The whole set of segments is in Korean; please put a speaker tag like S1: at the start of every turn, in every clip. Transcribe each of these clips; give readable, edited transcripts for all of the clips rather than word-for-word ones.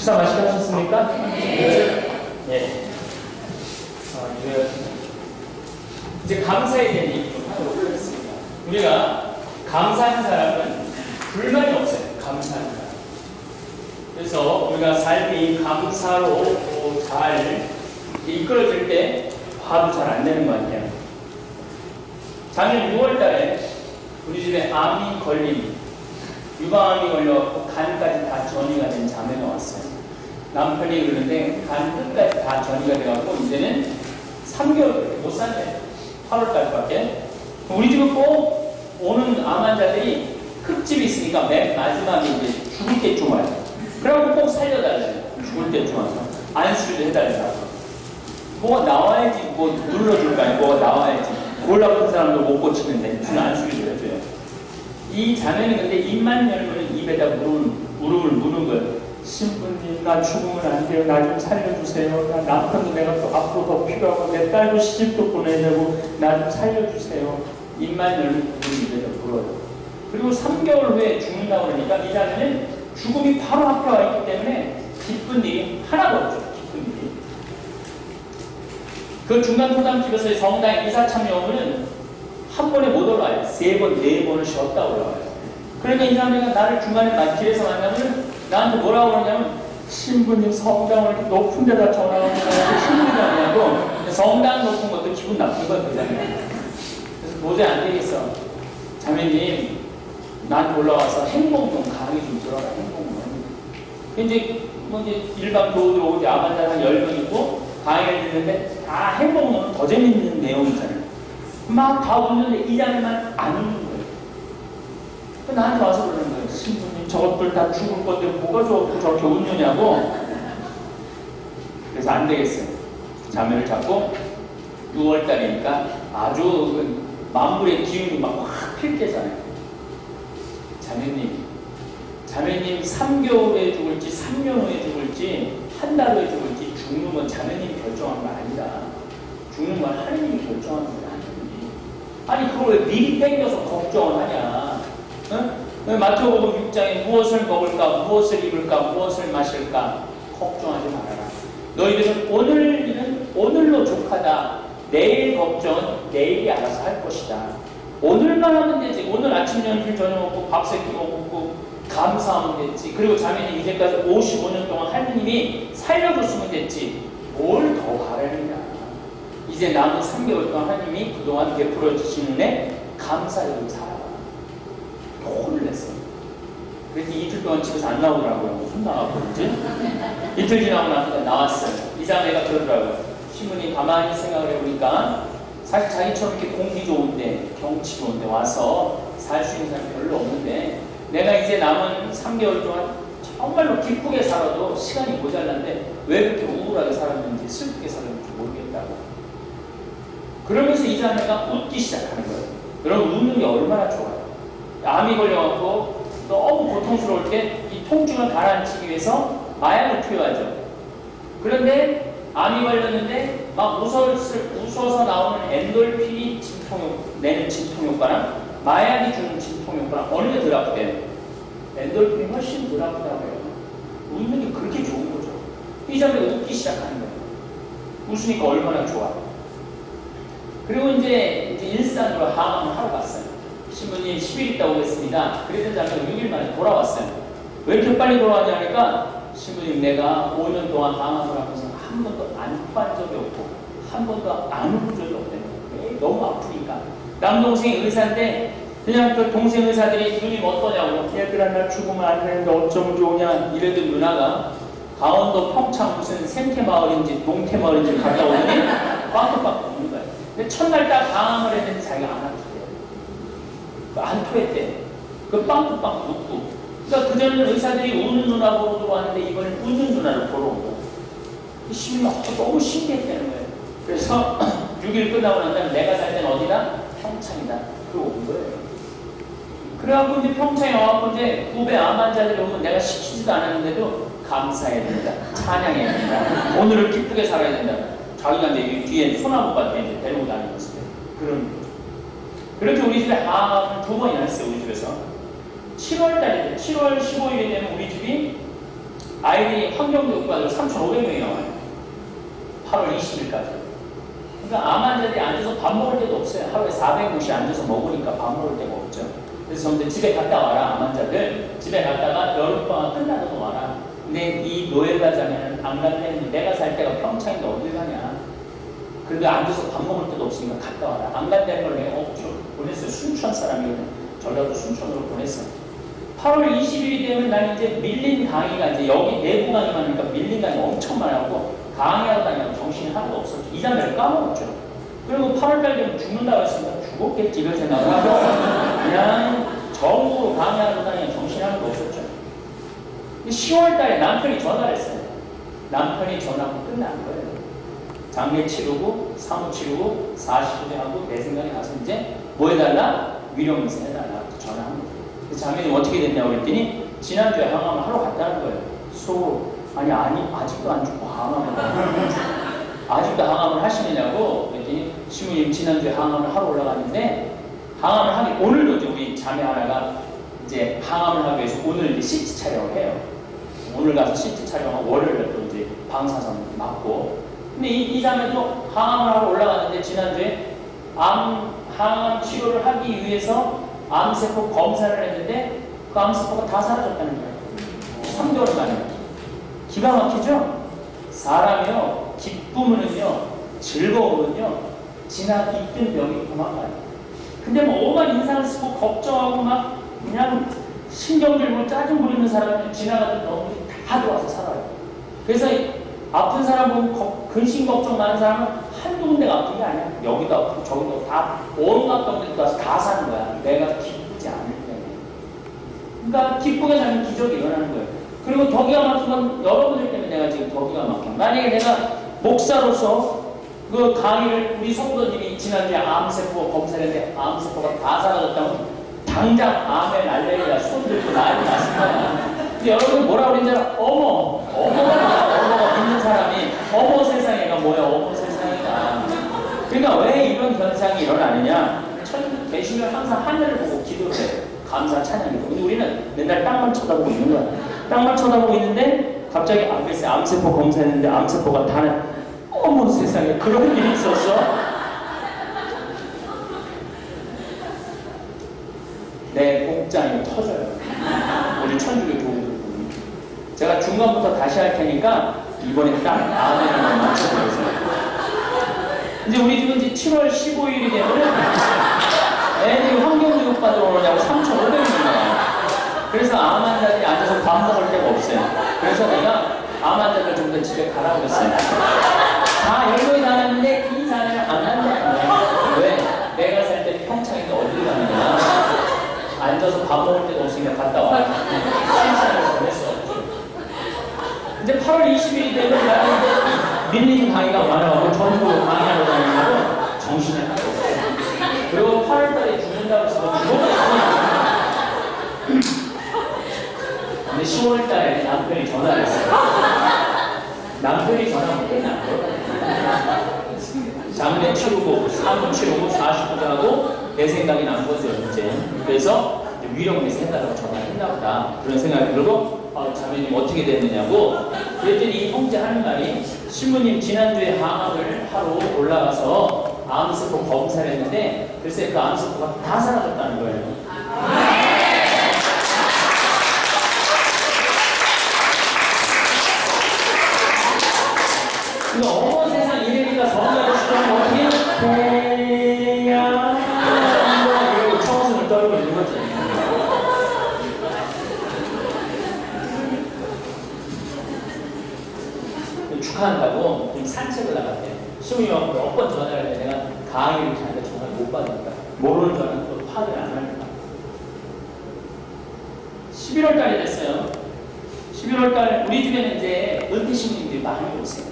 S1: 식사 맛있게 하셨습니까? 네. 이제 감사에 대한 얘기 좀 하도록 하겠습니다. 우리가 감사하는 사람은 불만이 없어요. 감사하는 사람. 그래서 우리가 삶이 감사로 잘 이끌어질 때 화도 잘 안 내는 것 같아요. 작년 6월달에 우리 집에 암이 걸린 유방암이 걸려갖고 간까지 다 전이가 된 자매가 왔어요. 남편이 그러는데 간 끝까지 다 전이가 돼갖고 이제는 3개월 못 산대. 8월달밖에. 우리 집은 꼭 오는 암 환자들이 흙집이 있으니까 맨 마지막에 이제 죽을 때쯤 와요. 그래갖고 꼭 살려달래요. 죽을 때쯤 와서 안수를 해달라고. 뭐가 나와야지 뭐 눌러줄 거 아니에요. 뭐가 나와야지. 골 아픈 사람도 못 고치는데 무슨 안수를 해줘요. 이 자매는 근데 입만 열면 입에다 무릎을 무는 거예요. 신부님, 나 죽으면 안 돼요. 나 좀 살려주세요. 나 남편도 내가 또 앞으로 더 필요하고 내 딸도 시집도 보내야 되고 나 좀 살려주세요. 입만 열면 무릎 입에다 물어요. 그리고 3개월 후에 죽는다고 그러니까 이 자매는 죽음이 바로 앞에 와 있기 때문에 기쁜 일이 하나도 없죠. 기쁜 일이. 그 중간 토담집에서의 성당 이사 참여원은 한 번에 못 올라와요. 3번, 4번을 쉬었다 올라와요. 그러니까 이 사람이 나를 중간에 길에서 만나면 나한테 뭐라고 그러냐면 신부님 성당을 이렇게 높은 데다 전화하고 신부님이 아니냐고. 성당 높은 것도 기분 나쁜 거야. 그 자매가. 그래서 도저히 안 되겠어. 자매님 나한테 올라와서 행복 좀 강의 좀 들어라. 행복 좀. 이제 일반 교우들 오고 아반자 한 10명 있고 강의를 듣는데 다 행복은 더 재밌는 내용이잖아요. 막 다 웃는데 이 자매만 안 웃는 거예요. 나한테 와서 그러는 거예요. 신부님 저것들 다 죽을 건데 뭐가 좋고 저렇게 웃느냐고. 그래서 안 되겠어요. 자매를 잡고 6월달이니까 아주 만물의 기운이 막 확 필 때잖아요. 자매님 3개월에 죽을지 3년 후에 죽을지 한 달 후에 죽을지 죽는 건 자매님이 결정한 거 아니다. 죽는 건 하느님이 결정하는 거야. 아니 그걸 왜 미리 땡겨서 걱정을 하냐. 응? 마태복음 6장에 무엇을 먹을까 무엇을 입을까 무엇을 마실까 걱정하지 말아라. 너희들은 오늘 일은 오늘로 족하다. 내일 걱정은 내일이 알아서 할 것이다. 오늘만 하면 되지. 오늘 아침 점심 저녁 먹고 밥 새끼 먹고 감사하면 됐지. 그리고 자매님 이제까지 55년 동안 하느님이 살려줬으면 됐지. 뭘 더 바라느냐. 이제 남은 3개월 동안 하나님이 그동안 베풀어 주시는 애 감사하고 살아라. 혼을 냈어요. 그래서 2주 동안 집에서 안 나오더라고요. 무슨 나가고 그러지? 이틀 지나고 나서 나왔어요. 이 자매가 그러더라고요. 신부님 가만히 생각을 해보니까 사실 자기처럼 이렇게 공기 좋은데 경치 좋은데 와서 살 수 있는 사람이 별로 없는데 내가 이제 남은 3개월 동안 정말로 기쁘게 살아도 시간이 모자란데 왜 그렇게 우울하게 살았는지 슬프게 살았는지 모르겠다고. 그러면서 이 자매가 웃기 시작하는 거예요. 여러분 웃는 게 얼마나 좋아요. 암이 걸려갖고 너무 고통스러울 때 이 통증을 가라앉히기 위해서 마약을 투여하죠. 그런데 암이 걸렸는데 막 웃어서 나오는 엔돌핀이 내는 진통효과랑 마약이 주는 진통효과랑 어느 게 덜 아프대요? 엔돌핀이 훨씬 덜 아프다고 해요. 웃는 게 그렇게 좋은 거죠. 이 자매가 웃기 시작하는 거예요. 웃으니까 얼마나 좋아요. 그리고 이제 일산으로 항암을 하러 갔어요. 신부님 10일 있다 오겠습니다. 그랬던 자매가 6일 만에 돌아왔어요. 왜 이렇게 빨리 돌아왔냐 하니까 신부님 내가 5년 동안 항암을 하면서 한 번도 안 토한 적이 없고 한 번도 안 울은 적이 없대요. 너무 아프니까. 남동생이 의사인데 그냥 그 동생 의사들이 누님 어떠냐고 얘들아 나 죽으면 안 되는데 어쩌면 좋으냐 이래도 누나가 강원도 평창 무슨 생태마을인지 동태마을인지 갔다 오더니 빵긋빵긋 우는 거예요. 근데 첫날 딱 방황을 했는데 자기가 안 아프대요. 안 토했대. 그 빵긋빵긋 웃고. 그러니까 그전에는 의사들이 우는 누나 보러 들어왔는데 이번엔 웃는 누나를 보러 온 거예요. 너무 신기했다는 거예요. 그래서 6일 끝나고 난 다음에 내가 살 때는 어디다? 평창이다. 그러고 온 거예요. 그래갖고 이제 평창에 와갖고 이제 후배 암 환자들이 오면 내가 시키지도 않았는데도 감사해야 된다. 찬양해야 된다. 오늘을 기쁘게 살아야 된다. 자기가 이제 뒤에 소나무밭에 이제 데리고 다니면서 그런 거죠. 그렇게 우리 집에 암을 2번이나 했어요. 우리 집에서 7월 달에 7월 15일에 되면 우리 집이 아이들이 환경교육과로 3,500명이 나와요. 8월 20일까지. 그러니까 암 환자들이 앉아서 밥 먹을 데도 없어요. 하루에 400명씩 앉아서 먹으니까 밥 먹을 데가 없죠. 그래서 저한테 집에 갔다 와라, 암 환자들. 집에 갔다가 여름방학 끝나도 와라. 근데 이 노예가 자면은 안 간다면 내가 살 때가 평창인데 어딜 가냐. 그런데 앉아서 밥 먹을 데도 없으니까 갔다 와라. 안 간다는 걸 내가 보냈어요. 순천 사람이거든. 전라도 순천으로 보냈어요. 8월 20일이 되면 난 이제 밀린 강의가 이제 여기 내부 강의 많으니까 밀린 강의가 엄청 많아갖고 강의하고 다니면 정신이 하나도 없었죠. 이 자매를 까먹었죠. 그리고 8월달 되면 죽는다고 했으니까 죽었겠지 이런 생각을 하고 그냥 정으로 강의하고 다니면 정신이 하나도 없었죠. 10월달에 남편이 전화를 했어요. 남편이 전화하고 끝난 거예요. 장례 치르고 사무 치르고 40분에 하고 내 생각이 나서 이제 뭐 해달라? 위령에서 해달라 전화한 거예요. 장례는 어떻게 됐냐고 그랬더니 지난주에 항암을 하러 갔다는 거예요. 아니 아직도 안 죽고 항암을 아직도 항암을 하시느냐고 그랬더니 시부님 지난주에 항암을 하러 올라갔는데 항암을 하기 오늘도 이제 우리 자매 하나가 이제 항암을 하기 위해서 오늘 이제 CT 촬영을 해요. 오늘 가서 CT 촬영하고 월요일에 또 이제 방사선 맞고 근데 이 자매도 항암을 하러 올라갔는데 지난주에 항암 치료를 하기 위해서 암세포 검사를 했는데 그 암세포가 다 사라졌다는 거예요. 3개월 만에. 기가 막히죠? 사람이요, 기쁨은요, 즐거움은요, 지나 있던 병이 도망가요. 근데 뭐 오만 인상을 쓰고 걱정하고 막 그냥 신경 들고 짜증 부리는 사람은 지나가던 병이 다 들어와서 살아요. 그래서 아픈 사람 보면 근심 걱정 많은 사람은 한두 군데가 아픈 게 아니야. 여기도 아프고 저기도 다 온갖 병들이 들어와서 다 사는 거야. 내가 기쁘지 않을 때문에. 그러니까 기쁘게 사는 기적이 일어나는 거예요. 그리고 더 기가 막힌 건 여러분들 때문에 내가 지금 더 기가 막혀. 만약에 내가 목사로서 그 강의를 우리 성도님이 지난주에 암세포 검사를 했는데 암세포가 다 사라졌다면 당장 암에 날래리가 손 들고 난리 났을 거야. 근데 여러분 뭐라 그랬는지 알아? 어머가 믿는 사람이 어머 세상에가 뭐야 어머 세상에가. 그러니까 왜 이런 현상이 일어나느냐. 천국 계시면 항상 하늘을 보고 기도를 해요. 감사 찬양이고. 근데 우리는 맨날 땅만 쳐다보고 있는 거야. 땅만 쳐다보고 있는데 갑자기 글쎄 암세포 검사했는데 암세포가 다 어머 세상에 그런 일이 있었어? 내 복장이 터져요. 우리 천주교 교우들 보면. 제가 중간부터 다시 할 테니까 이번에 딱 아멘을 맞춰보겠어요. 이제 우리 집은 이제 7월 15일이 되면 애들이 환경교육 받으러 오느냐고 3,500명이 나와요. 그래서 암 환자들이 앉아서 밥 먹을 데가 없어요. 그래서 내가 암 환자들 좀 더 집에 가라고 했어요. 다 열거이 나왔는데 이 사람을 안 한다는 거야. 왜? 내가 살 때 평창인데 어딜 가는 거야? 앉아서 밥 먹을 데도 없으니까 갔다 와. 시간을 보냈어. 이제 8월 20일이 되면 나는 밀린 강의가 많아가지고 전부 강의하러 다니고 정신이 하나도 없어요. 그리고 8월달에 죽는다고 해서 죽었거든요. 근데 10월달에 남편이 전화를 했어요. 남편이 전화하면 끝난 거예요. 장례 치르고, 사문 치르고, 40분 하고, 내 생각이 난 거죠, 이제. 그래서 위령에서 해달라고 전화했나 보다. 그런 생각이 들고, 자매님 어떻게 됐느냐고. 그랬더니 이 형제 하는 말이, 신부님 지난주에 항암을 하러 올라가서 암세포 검사를 했는데, 글쎄 그 암세포가 다 사라졌다는 거예요. 어머 세상 이래니까 성가를 시도하면 어떻게 해야 이러고 청순을 떨고 있는 거지. 축하한다고 좀 산책을 나갔대. 시부님하고 몇 번 전화를 해. 내가 강의를 자기가 전화를 못 받으니까 모르는 줄 알았는데 또 파악을 안 하니까 11월달이 됐어요. 11월달 우리 집에는 이제 은퇴 신부님들이 많이 오세요.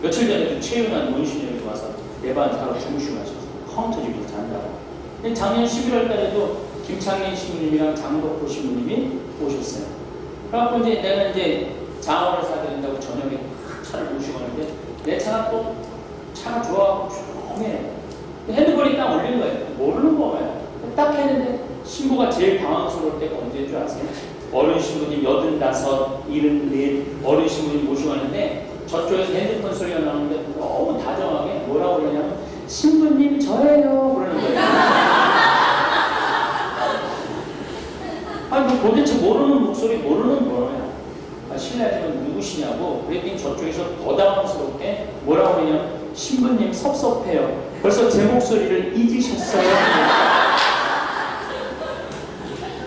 S1: 며칠 전에도 최윤한 문신님이 와서 내 방 자러 주무시고 하셔서 카운터 집에서 잔다고. 근데 작년 11월 달에도 김창민 신부님이랑 장덕호 신부님이 오셨어요. 그래갖고 이제 내가 이제 장어를 사드린다고 저녁에 차를 모시고 가는데 내 차가 또 차가 좋아하고 조용해요. 핸드폰이 딱 올린 거예요. 모르는 거예요. 딱 했는데 신부가 제일 당황스러울 때가 언제인 줄 아세요? 어른 신부님 85, 74 어른 신부님 모시고 가는데 저쪽에서 핸드폰 소리가 나오는데 너무 다정하게 뭐라고 그러냐면 신부님 저예요 그러는 거예요. 아니 뭐 도대체 모르는 목소리 모르는 거예요. 아, 실례하지만 누구시냐고. 그랬더니 저쪽에서 더 당황스럽게 뭐라고 그러냐면 신부님 섭섭해요. 벌써 제 목소리를 잊으셨어요.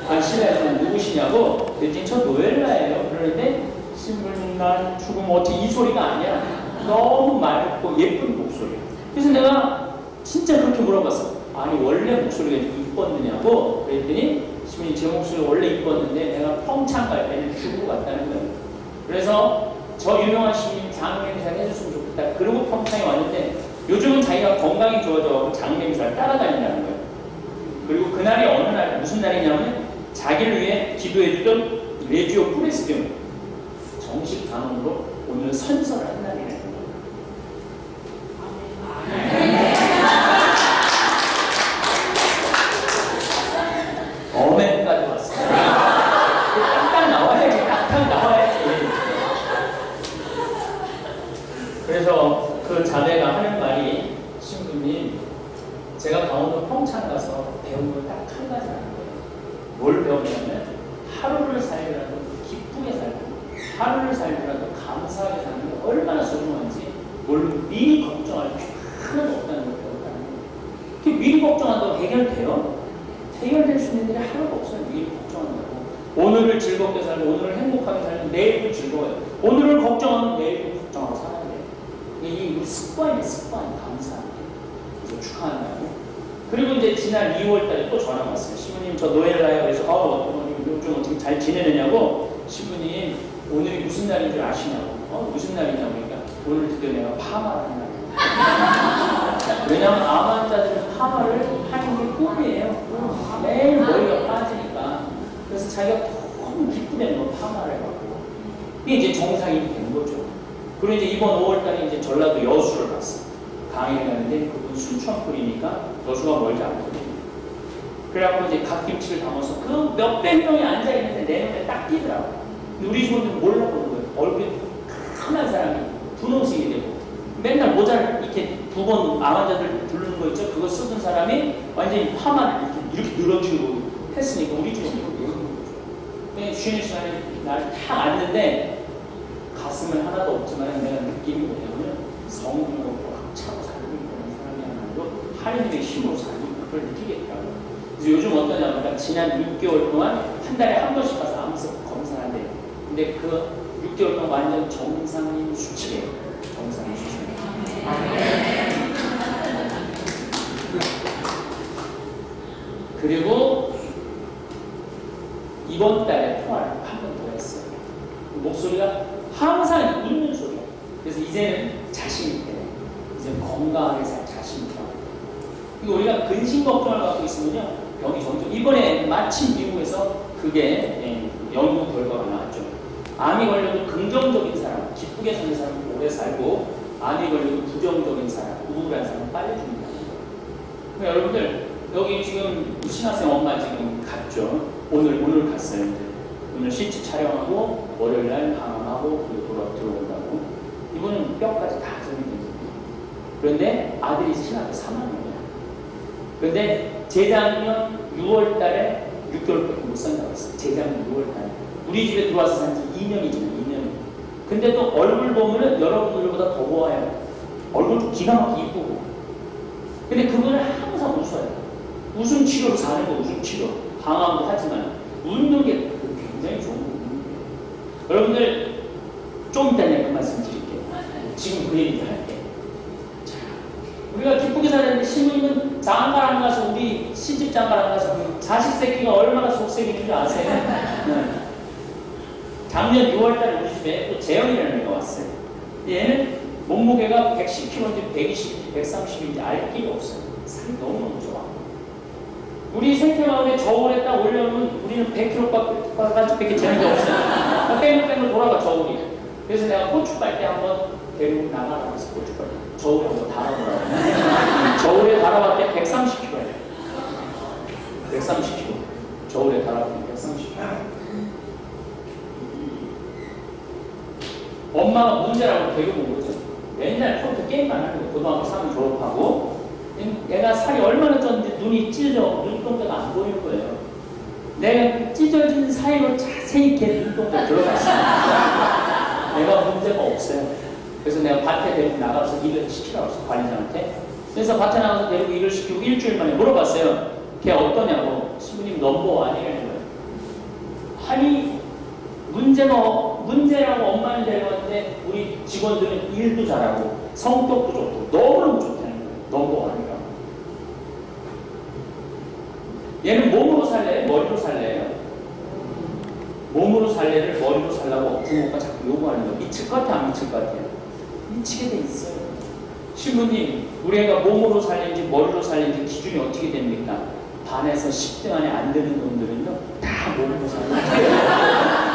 S1: 아, 실례하지만 누구시냐고. 그랬더니 저 노엘라예요. 그러는데 신부님 난 죽으면 어떻게 이 소리가 아니야. 너무 맑고 예쁜 목소리. 그래서 내가 진짜 그렇게 물어봤어. 아니 원래 목소리가 이뻤느냐고. 그랬더니 신부님 제 목소리 원래 이뻤는데 내가 평창 갈 때는 죽고 갔다는 거예요. 그래서 저 유명한 신부님 장례미사를 해줬으면 좋겠다. 그러고 평창에 왔는데 요즘은 자기가 건강이 좋아져서 장례미사를 따라다닌다는 거예요. 그리고 그날이 어느 날 무슨 날이냐면 자기를 위해 기도해주던 레지오 프레스티움 정식 방언으로 오늘 선서를 한 날이라는 거예요. 어멘까지 왔어요. 딱딱 나와야지. 딱딱 나와야지. 그래서 그 자매가 하는 말이 신부님 제가 강원도 평창 가서 배운 걸 딱 한 가지 하는 거예요. 뭘 배웠냐면 하루를 살더라도 기쁘게 살고 하루를 살더라도 감사하게 사는 게 얼마나 소중한지 뭘 미리 걱정할 필요는 없다는 걸 배웠다는 거예요. 미리 걱정한다고 해결돼요? 해결될 수 있는 일이 하나도 없어요. 미리 걱정한다고. 오늘을 즐겁게 살고 오늘을 행복하게 살면 내일도 즐거워요. 오늘을 걱정하면 내일도 걱정하고 살아야 돼요. 이게 우리 습관이에요. 습관. 감사합니다. 그래서 축하한다고. 그리고 이제 지난 2월달에 또 전화 왔어요. 신부님 저 노엘라요. 그래서 요즘 어떻게 잘 지내느냐고. 신부님 오늘이 무슨 날인 줄 아시냐고. 무슨 날이냐고. 그러니까 오늘 드디어 내가 파마를 하는 날이에요. 왜냐하면 암 환자들은 파마를 하는 게 꿈이에요. 매일 머리가 빠지니까. 그래서 자기가 너무 기쁘게 뭐 파마를 해갖고. 이게 이제 정상이 된 거죠. 그리고 이제 이번 5월달에 이제 전라도 여수를 갔어. 강의를 가는데 그분 순천풀이니까 여수가 멀지 않거든요. 그래갖고 이제 갓김치를 담아서 그 몇백 명이 앉아있는데 내 눈에 딱 띄더라고. 근데 우리 직원들은 몰라보는 거예요. 얼굴이 큰한 사람이 분홍색이 되고 맨날 모자를 이렇게 두 번 암 환자들 부르는 거 있죠? 그거 쓰던 사람이 완전히 파마를 이렇게 늘어지고 했으니까 우리 직원들이 모르는 거죠. 그냥 쉬는 시간에 날 탁 앉는데 가슴은 하나도 없지만 내가 느낌이 뭐냐면 성공으로 꽉 차고 살고 있는 사람이 아니고 하느님의 힘으로 살고 있는 그걸 느끼겠더라고요. 그래서 요즘 어떠냐면 그러니까 지난 6개월 동안 한 달에 한 번씩 가서 암석 검사를 한대요. 근데 그 6개월 동안 완전 정상인 수치래요. 정상인 수치. 그리고 이번 달에 통화를 한 번 더 했어요. 목소리가 항상 있는 소리예요. 그래서 이제는 자신 있게, 이제 건강하게 살 자신 있다. 이거 우리가 근심 걱정을 갖고 있으면요, 병이 점점 이번에 마침 미국에서 그게 연구 결과가 나왔죠. 암이 걸려도 긍정적인 사람, 기쁘게 사는 사람은 오래 살고, 암이 걸려도 부정적인 사람, 우울한 사람은 빨리 죽는다는 거예요. 그러니까 여러분들 여기 지금 신학생 엄마 지금 갔죠. 오늘 갔어요. 오늘 CT 촬영하고 월요일날 방황하고 그리고 들어온다고. 이분은 뼈까지 다 정리됩니다. 그런데 아들이 신학교 3학년이야. 그런데 재작년 6월달에 6개월밖에 못 산다고 했어요. 재작년 6월달에. 우리 집에 들어와서 산 지 2년이잖아요. 2년. 근데 또 얼굴 보면은 여러분들보다 더 보아요. 얼굴도 기가 막히게 이쁘고. 근데 그분은 항상 웃어요. 웃음 치료로 사는 거, 웃음 치료. 방황도 하지만 웃는 게 굉장히 좋은 거예요. 여러분들 좀 이따 내가 그 말씀 드릴게요. 지금 그 얘기 할게요. 자, 우리가 기쁘게 살았는데 신부님은 장가를 안 가서 우리 시집 장가를 안 가서 자식 새끼가 얼마나 속색이는 줄 아세요? 네. 작년 6월달에 우리 집에 또 재현이라는 애가 왔어요. 얘는 몸무게가 110kg인지 120, 130인지 알 길이 없어요. 살이 너무너무 좋아. 우리 생태마을에 저울에 딱 올려놓으면 우리는 100kg밖에 재는 게 없어요. 뺑글뺑글 돌아가 저울이. 그래서 내가 고추 빨 때 한번 데리고 나가라고 해서 고추 빨 때 저울에 한번 달아보라고. 저울에 달아봤더니 130kg예요. 130kg. 저울에 달아봤더니 130kg. 엄마가 문제라고 데리고 온 거죠. 맨날 컴퓨터 게임만 하는 거예요. 고등학교 3년 졸업하고 얘가 살이 얼마나 쪘는데 눈이 찢어져 눈동자가 안 보이는 거예요. 내가 찢어진 사이로 자세히 걔 눈동자 들어갔어요. 내가 문제가 없어요. 그래서 내가 밭에 데리고 나가서 일을 시키라고 했어, 관리자한테. 그래서 밭에 나가서 데리고 일을 시키고 일주일 만에 물어봤어요. 걔 어떠냐고. 신부님 넘버 아니라는 거예요. 아니 문제라고 엄마를 데려왔는데 우리 직원들은 일도 잘하고 성격도 좋고 너무너무 좋다는 거예요. 넘버 아니라고. 얘는 몸으로 살래요? 머리로 살래요? 몸으로 살래를 머리로 살라고 부모가 자꾸 요구하는 거예요. 미칠 것 같아, 안 미칠 것 같아요? 미치게 돼 있어요. 신부님, 우리 애가 몸으로 살는지 머리로 살는지 기준이 어떻게 됩니까? 반에서 10등 안에 안 드는 놈들은요, 다 몸으로 살아요.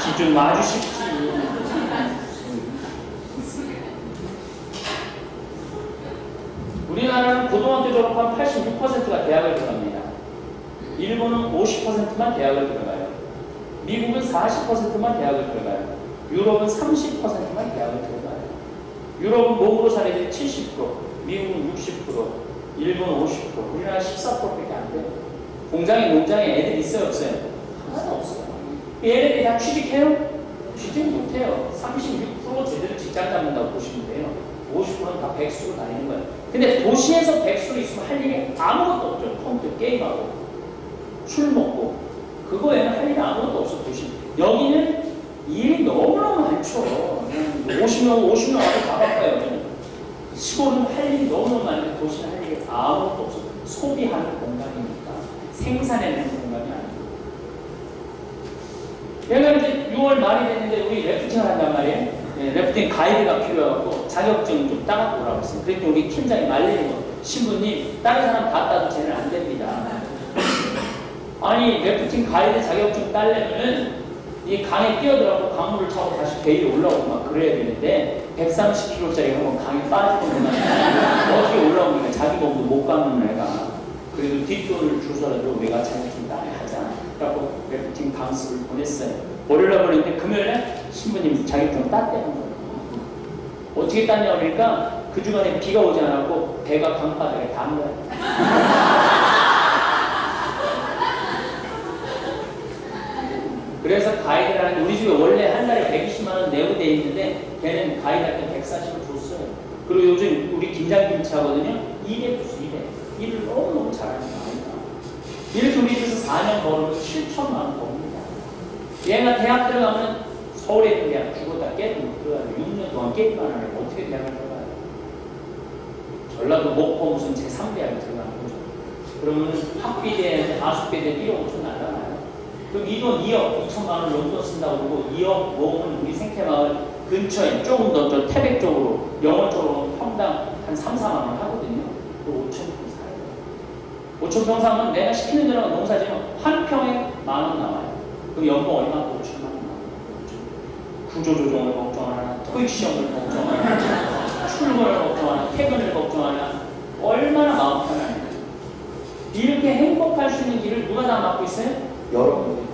S1: 기준 아주 쉽지. 우리나라는 고등학교 졸업한 86%가 대학을 들어갑니다. 일본은 50%만 대학을 들어가요. 미국은 40%만 대학을 들어가요. 유럽은 30%만 대학을 들어가요. 유럽은 몸으로 살아야 70%, 미국은 60%, 일본은 50%, 우리나라 14%밖에 안 돼요. 공장에 농장에 애들 있어요, 없어요? 하나도 없어요. 얘네들이 다 취직해요? 취직 못해요. 36% 제대로 직장 잡는다고 보시면 돼요. 50%는 다 백수로 다니는 거예요. 근데 도시에서 백수로 있으면 할 일이 아무것도 없죠. 컴퓨터 게임하고 술 먹고 그거에는 할 일이 아무것도 없어. 도시 여기는 일이 너무너무 많죠. 50명 와도 다 바빠요. 여기는 시골은 할 일이 너무너무 많은데 도시는 할 일이 아무것도 없어. 소비하는 공간이니까 생산해내는 공간이 아니고. 얘가 이제 6월 말이 됐는데 우리 래프팅을 한단 말이에요. 네, 래프팅 가이드가 필요해갖고 자격증 좀 따갖고 오라고 했어요. 그랬더니 우리 팀장이 말리는 거. 신부님, 다른 사람 다 따도 쟤는 안 됩니다. 아니, 래프팅 가이드 자격증 따려면은 이 강에 뛰어들어가고 강물을 차고 다시 배 위로 올라오고 막 그래야 되는데 130kg짜리 한번 강에 빠지고 어떻게 올라오니까 자기 몸도 못 가는 애가 그래도 뒷돈을 주서라도 우리가 자격증 따야 하자. 그래갖고 래프팅 강습을 보냈어요. 월요일날 보냈는데 금요일에 신부님 자격증 땄대는 거예요. 어떻게 땄냐 그러니까 그 주간에 비가 오지 않았고 배가 강바닥에 닿은 거예요. 그래서 가이드라는 우리 집에 원래 한 달에 120만 원 내고 돼 있는데 걔는 가이드한테 140을 줬어요. 그리고 요즘 우리 김장김치 하거든요. 200 줬어, 200. 일을 너무너무 잘하는 아이가. 이렇게 우리 집에서 4년 벌으면 7천만 원 법니다. 얘가 대학 들어가면 서울에 있는 대학 죽었다 깨도 못 들어가요. 6년 동안 깨기만 하면 어떻게 대학을 들어가요? 전라도 목포 무슨 제3대학에 들어가는 거죠. 그러면 학비대, 가수비대 1억 5천 날라가요. 그럼 이 돈 2억 2천만 원 용돈 쓴다고 그러고 2억 모으면 우리 생태마을 근처에 조금 더 저 태백 쪽으로 영월 쪽으로 평당 한 3, 4만 원 하거든요. 그 5천 평 사요. 5천 평 사면 내가 시키는 대로 농사지면 한 평에 10,000원 나와요. 그럼 연봉 얼마? 5천만 원 나와요. 구조조정을 걱정하나, 토익 시험을 걱정하나, 출근을 걱정하나, 퇴근을 걱정하나, 얼마나 마음 편하냐. 이렇게 행복할 수 있는 길을 누가 다 맡고 있어요? 여러분들이 다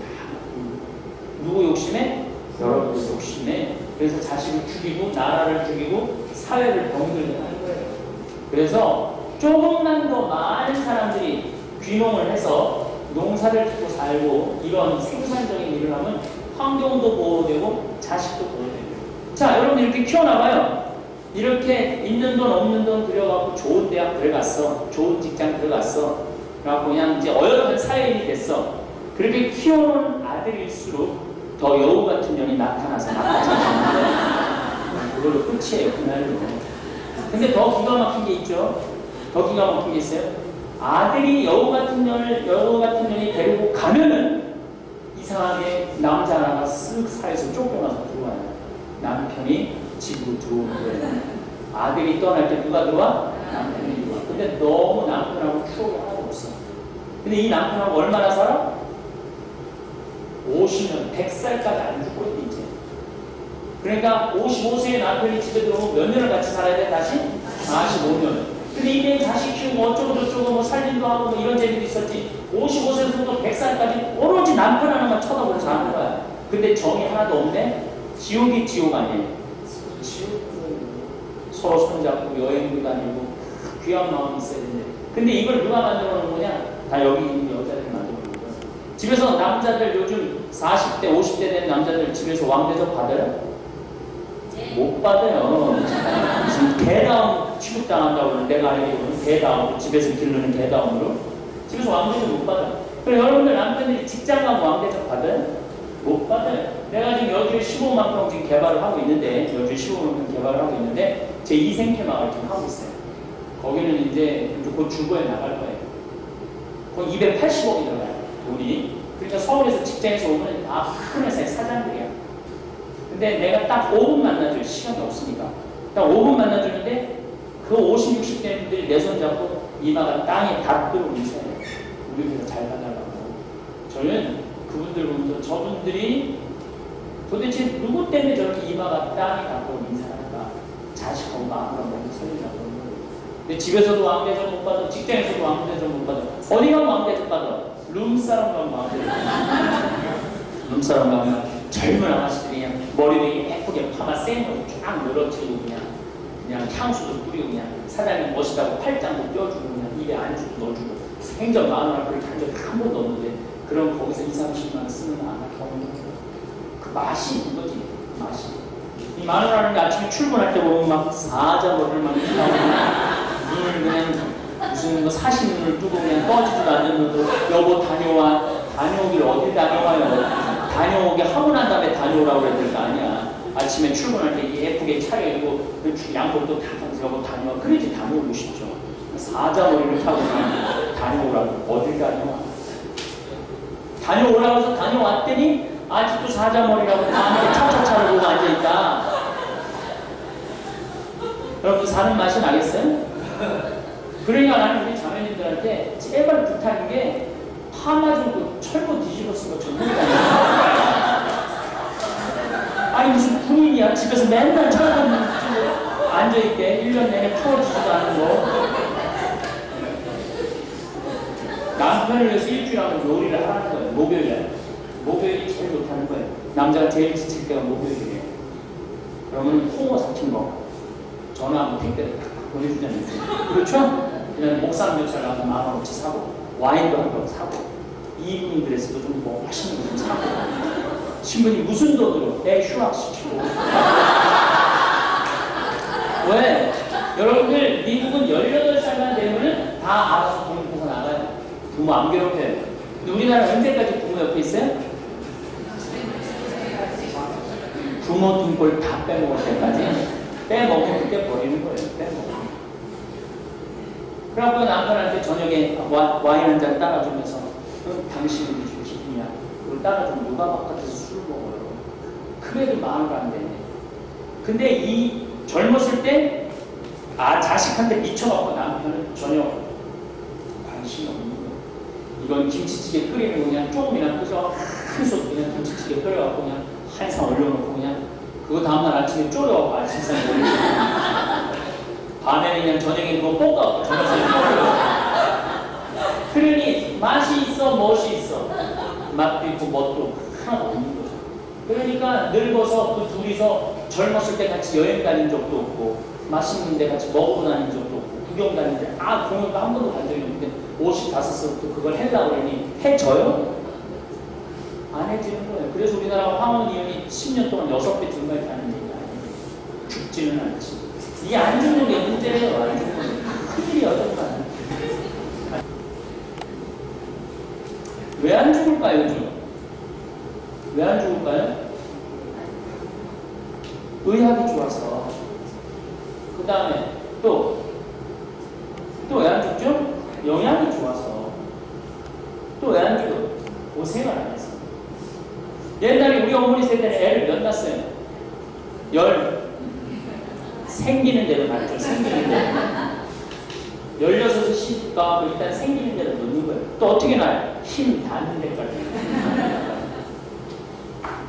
S1: 누구 욕심에? 여러분들 욕심에. 그래서 자식을 죽이고 나라를 죽이고 사회를 병들게 하는 거예요. 그래서 조금만 더 많은 사람들이 귀농을 해서 농사를 짓고 살고 이런 생산적인 일을 하면 환경도 보호되고 자식도 보호되고. 자, 여러분 이렇게 키워나가요. 이렇게 있는 돈 없는 돈 들여갖고 좋은 대학 들어갔어. 좋은 직장 들어갔어. 그래갖고 그냥 이제 어엿한 사회인이 됐어. 그렇게 키워놓은 아들일수록 더 여우 같은 년이 나타나서 그걸로 끝이에요, 그날로. 근데 더 기가 막힌 게 있죠. 더 기가 막힌 게 있어요. 아들이 여우 같은 년이 데리고 가면은 이상하게 남자 하나가 쓱 사에서 쫓겨나서 들어와요. 남편이 집으로 들어오는 거예요. 아들이 떠날 때 누가 들어와? 남편이 들어와. 근데 너무 남편하고 추억이 하나도 없어. 근데 이 남편하고 얼마나 살아? 50년, 100살까지 안 죽거든, 이제. 그러니까 55세의 남편이 집에 들어오면 몇 년을 같이 살아야 돼, 다시? 45년. 근데 이게 자식 키우고 어쩌고저쩌고 뭐 살림도 하고 뭐 이런 재미도 있었지. 55세부터 100살까지 오로지 남편 하나만 쳐다보고 사는 거야. 근데 정이 하나도 없네? 지옥이 지옥 아니에요. 서로 손잡고 여행도 다니고 귀한 마음이 있어야 되는데 근데 이걸 누가 만들어 놓은 거냐? 다 여기 있는 여자들이 만들어 놓은 거야. 집에서 남자들 요즘 40대 50대 된 남자들 집에서 왕대접 받아요? 못 받아요. 무슨 개다움 취급당한다고 그러는데 내가 알기로는 개다움 집에서 기르는 개다움으로 집에서 왕대접 못 받아. 그럼 여러분들 남자들이 직장 가면 왕대접 받아요? 못 받아요. 내가 지금 여주에 15만 평 지금 개발을 하고 있는데 여주에 15만 평 개발을 하고 있는데 제 2생태 마을 지금 하고 있어요. 거기는 이제 곧 주거에 나갈 거예요. 거기 280억이 들어가요. 돈이. 그러니까 서울에서 직장에서 오면 다 큰 회사의 사장들이야. 근데 내가 딱 5분 만나줄 시간이 없으니까 딱 5분 만나주는데 그 50, 60대 분들이 내 손 잡고 이마가 땅에 닿도록 인사해요. 우리 회사 잘 가달라고. 저는 그분들 보면서 저분들이 도대체 누구 때문에 저렇게 이마가 땅에 닿도록 인사할까? 자식하고 마음으로 먼저 살리려고 그러는 거예요. 근데 집에서도 왕대접 못 받아, 직장에서도 왕대접 못 받아. 어디 가면 왕대접 받아? 룸사람 가면 왕대접 받아. 룸사람 가면 젊은 아가씨들이 그냥 머리도 예쁘게 파마 생머리 쫙 늘어뜨리고 그냥 향수도 뿌리고 그냥 사장님 멋있다고 팔짱도 껴주고 그냥 입에 안주도 넣어주고 행정 만원 앞을 간 적이 한 번도 없는데 그럼 거기서 2, 30만 원 쓰는 아가 경험이 그 맛이 있는 거지. 맛이 이 만원 하는데 아침에 출근할 때 보면 막 사자머리를 막 눈을 그냥 무슨 뭐 사신 눈을 뜨고 그냥 떠지도 않는 눈으로 여보 다녀오기를 어딜 다녀와요. 다녀오게 하고 난 다음에 다녀오라고 그래야 될 거 아니야. 아침에 출근할 때 예쁘게 차려입고 양복도 다 가지고 다녀와. 그래야지 다녀오고 싶죠. 사자머리를 타고 다녀오라고. 어딜 다녀와. 다녀오라고 해서 다녀왔더니 아직도 사자머리라고 다음에 차차차를 보고 앉아있다. 여러분 사는 맛이 나겠어요? 그러니까 나는 우리 자매님들한테 제발 부탁인 게 파마 좀 철거 뒤집어 쓴 것처럼 하니까 아니 무슨 군인이야 집에서 맨날 철거 뒤집어 앉아있게 1년 내내 풀어주지도 않는 거. 남편을 위해서 일주일에 한번 요리를 하라는 거예요. 목요일이 제일 못하는 거예요. 남자가 제일 지칠 때가 목요일이에요. 그러면 홍어 삭힌 거 전화 한번 택배를 딱 보내주잖아요. 그렇죠? 그냥 목삼겹살 나가서 10,000원어치 사고 와인도 한 병 사고 이브닝 드레스도 좀 뭐 맛있는 거 좀 사고 신부님 무슨 돈으로 애 휴학시키고 왜? 여러분들 미국은 18살만 되면은 다 알아서 돈 보고 나가요. 부모 안 괴롭혀요. 근데 우리나라 언제까지 부모 옆에 있어요? 부모 등골 다 빼먹을 때까지 빼먹으면 그때 버리는 거예요. 빼먹으면. 그래갖고 남편한테 저녁에 와인 한 잔 따라주면서 당신이 무슨 기분이야? 그걸 따라주면 누가 바깥에서 술 먹어요. 그래도 마음을 안 되네. 근데 이 젊었을 때 자식한테 미쳐갖고 남편은 전혀 관심이 없는 거예요. 이건 김치찌개 끓이는 거 그냥 조금이나 끓여 큰 솥 그냥 김치찌개 끓여갖고 그냥 한상 올려놓고 그냥 그거 다음날 아침에 졸여갖고 아침상에 올려놓고 밤에는 그냥 저녁에 그거 볶아갖고 저녁에 끓여요. 그러니 맛이 있어 멋이 있어 맛도 있고 멋도 하나도 없는 거죠. 그러니까 늙어서 그 둘이서 젊었을 때 같이 여행 다닌 적도 없고 맛있는 데 같이 먹고 다닌 적도 없고 구경 다닌 데 공연도 한 번도 간 적이 없는데 55세부터 그걸 하려고 그러니 해줘요? 안 해지는 거예요. 그래서 우리나라 황혼이혼이 10년 동안 6배 증가했다는 얘기 아니에요. 죽지는 않지. 이 안 죽는 게 문제예요. 안 죽는 게 큰일이야. 정말. 왜 안 죽을까요, 요즘? 왜 안 죽을까요? 의학이 좋아서. 그 다음에 또 왜 안 죽죠? 영양이 좋아서. 또 왜 안 죽어? 고생을 안 해서. 옛날에 우리 어머니 세대는 애를 몇 낳았어요? 10. 생기는 대로 낳죠. 생기는 대로. 16을 시집가 일단 생기는 대로 놓는 거예요. 또 어떻게 나요? 힘 닿는 데까지.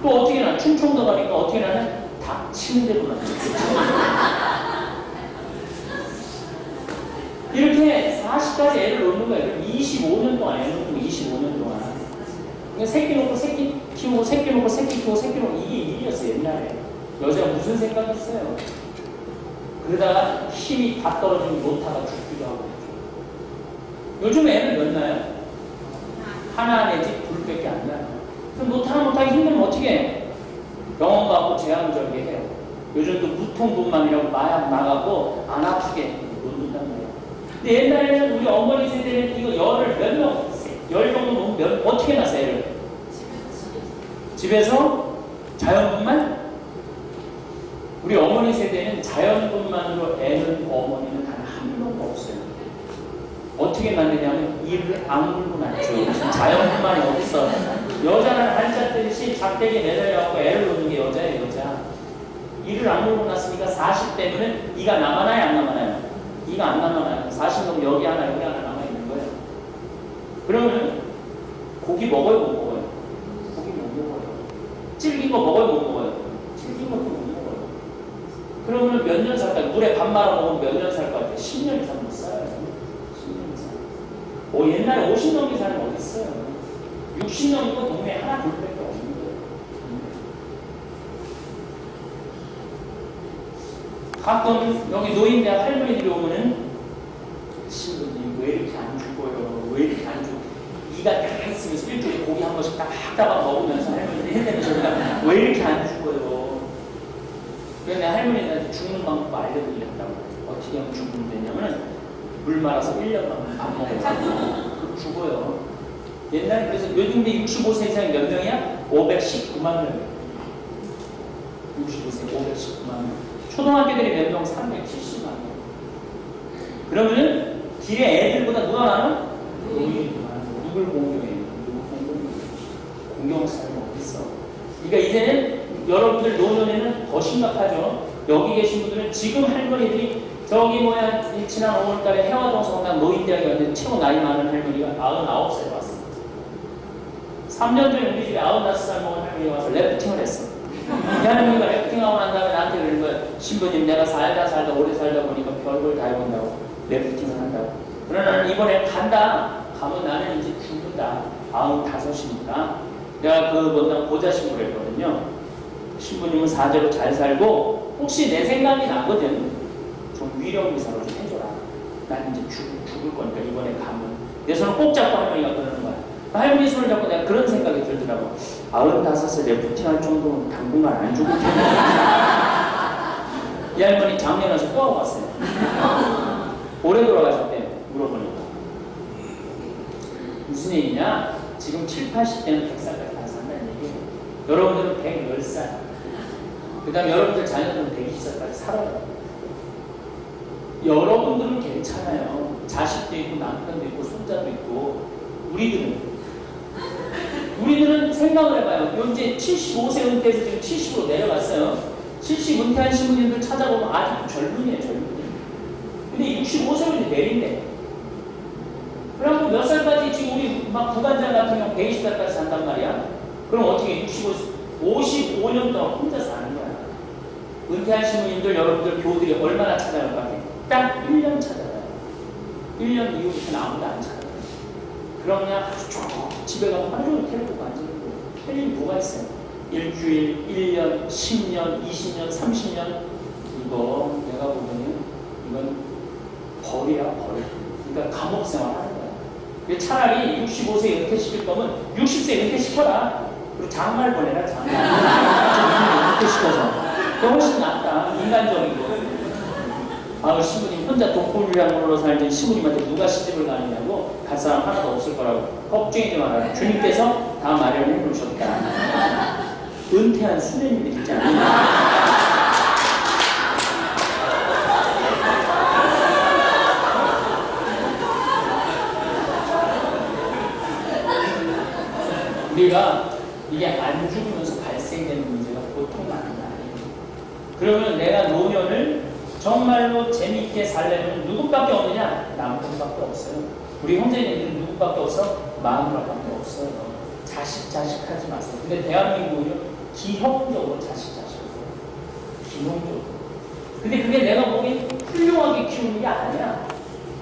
S1: 또 어떻게 나요? 충청도 가니까 어떻게 나요? 닥치는 대로 나요. 이렇게 40까지 애를 놓는 거예요. 25년 동안 애 놓고 25년 동안. 그러니까 새끼 놓고 새끼 키우고 새끼 놓고 새끼 키우고 새끼 놓고 이게 일이었어요. 옛날에. 여자가 무슨 생각이 있어요? 그러다가 힘이 다 떨어지면 놓다가 죽기도 하고. 요즘 애는 몇 나요? 하나 내지 둘밖에 안 나요. 그럼 놓다 못하기 힘들면 어떻게 해요? 병원 가고 제왕절개 해요. 요즘도 무통분만이라고 마약 나가고 안 아프게 놓는단 말이에요. 근데 옛날에는 우리 어머니 세대는 이거 열을 몇 명, 열 정도 놓으면 어떻게 났어요? 애를? 집에서 자연분만? 우리 어머니 세대는 자연분만으로 애는 어머니는 단 한 명도 없어요. 어떻게 만드냐면 이를 악물고 낳죠. 자연분만이 어딨어? 여자는 한자 뜨듯이 작대기에 매달려갖고 애를 놓는 게 여자예요, 여자. 이를 악물고 낳았으니까 40대면 이가 남아나요, 안 남아나요? 이가 안 남아나요. 40 넘으면 여기 하나, 여기 하나 남아있는 거예요. 그러면 고기 먹어요, 못 먹어요? 고기 못 먹어요. 질긴 거 먹어요, 못 먹어요? 질긴 것도 못 먹어요. 그러면 몇 년 살까요? 물에 밥 말아 먹으면 몇 년 살 것 같아요? 10년 이상 못 살아요. 10년 이상. 옛날에 50 넘게 사는 거 어디 있어요? 60 넘고 동네에 하나 둘밖에 없는 거예요. 가끔 여기 노인네 할머니들이 오면은 신부님 왜 이렇게 안 죽어요? 왜 이렇게 안 죽어? 이가 딱 있으면서 일주일에 고기 한 번씩 딱 먹으면서 할머니들이 해대면서 왜 이렇게 안 죽어요? 그래서 내가 할머니들한테 죽는 방법 알려드리겠다고. 어떻게 하면 죽으면 되냐면 물 말아서 1년만 안 먹어요. 그럼 죽어요. 옛날에 그래서 요즘에 65세 이상이 몇 명이야? 519만 명. 65세 519만 명. 초등학교들이 몇 명? 370만 명. 그러면은 길에 애들보다 누가 많아? 노인이 많아. 누굴 공경해? 공경할 사람이 어딨어? 그러니까 이제는 여러분들 노년에는 더 심각하죠. 여기 계신 분들은 지금 할머니들이 저기 뭐야 지난 5월달에 해화동 성당 노인대학에 왔는데 최고 나이 많은 할머니가 99살 왔어. 3년 전에 우리 집에 95살 먹은 할머니가 와서 래프팅을 했어. 이 할머니가 래프팅하고 난 다음에 나한테 그러는 거야. 신부님 내가 살다 오래 살다 보니까 별걸 다 해본다고 래프팅을 한다고. 그러나 나는 이번에 간다. 가면 나는 이제 죽는다. 95이니까. 내가 그 뭐냐 보자 신부를 했거든요. 신부님은 사제로 잘 살고 혹시 내 생각이 나거든. 좀 위령미사로 좀 해줘라. 난 이제 죽을 거니까 이번에 가면. 내 손을 꼭 잡고 할머니가 그러는 거야. 할머니 손을 잡고 내가 그런 생각이 들더라고. 95세 래프팅할 정도면 당분간 안 죽을 텐데. 이 할머니 작년에 와서 또 하고 왔어요. 올해 돌아가셨대. 물어보니까. 무슨 얘기냐? 지금 7, 80대는 100살까지 다 산다는 얘기예요. 여러분들은 110살. 그 다음에 여러분들 자녀들은 120살까지 살아요. 여러분들은 괜찮아요. 자식도 있고 남편도 있고 손자도 있고. 우리들은 생각을 해봐요. 현재 75세 은퇴해서 지금 70으로 내려갔어요. 70 은퇴한 신부님들 찾아보면 아직도 젊은이에요, 젊은이. 근데 65세로 이제 내린대. 그럼 몇 살까지 지금 우리 막 부관장 같은 경우 120살까지 산단 말이야? 그럼 어떻게 55년 동안 혼자 사는 거야. 은퇴한 신부님들 여러분들 교우들이 얼마나 찾아갈 것 같아? 딱 1년 찾아가요. 1년 이후부터는 아무도 안 찾아가요. 그럼 그냥 아주 쭉 집에 가면 하루 종일 텔레비전 앉아있는 거예요. 할 일이 뭐가 있어요? 일주일, 1년, 10년, 20년, 30년 이거 내가 보면 이건 벌이야 벌. 그러니까 감옥 생활 하는 거야. 차라리 65세 은퇴시킬 거면 60세 은퇴시켜라. 그리고 장말 보내라 장말. 은퇴시켜서. 그게 훨씬 낫다. 인간적이고. 신부님 혼자 독불량으로 살던 신부님한테 누가 시집을 가느냐고 갈 사람 하나도 없을 거라고 걱정이지 말아요. 주님께서 다 마련해 놓으셨다. 은퇴한 수녀님이 되지 않느냐. 우리가 이게 안 죽으면서 발생되는 문제가 보통 많은 게 아니에요. 그러면 내가 노년을 정말로 재미있게 살려면 누구밖에 없느냐? 남편밖에 없어요. 우리 형제님들은 누구밖에 없어? 마누라밖에 없어요. 자식 하지 마세요. 근데 대한민국은요 기형적으로 자식 기형적으로. 근데 그게 내가 보기엔 훌륭하게 키우는 게 아니야.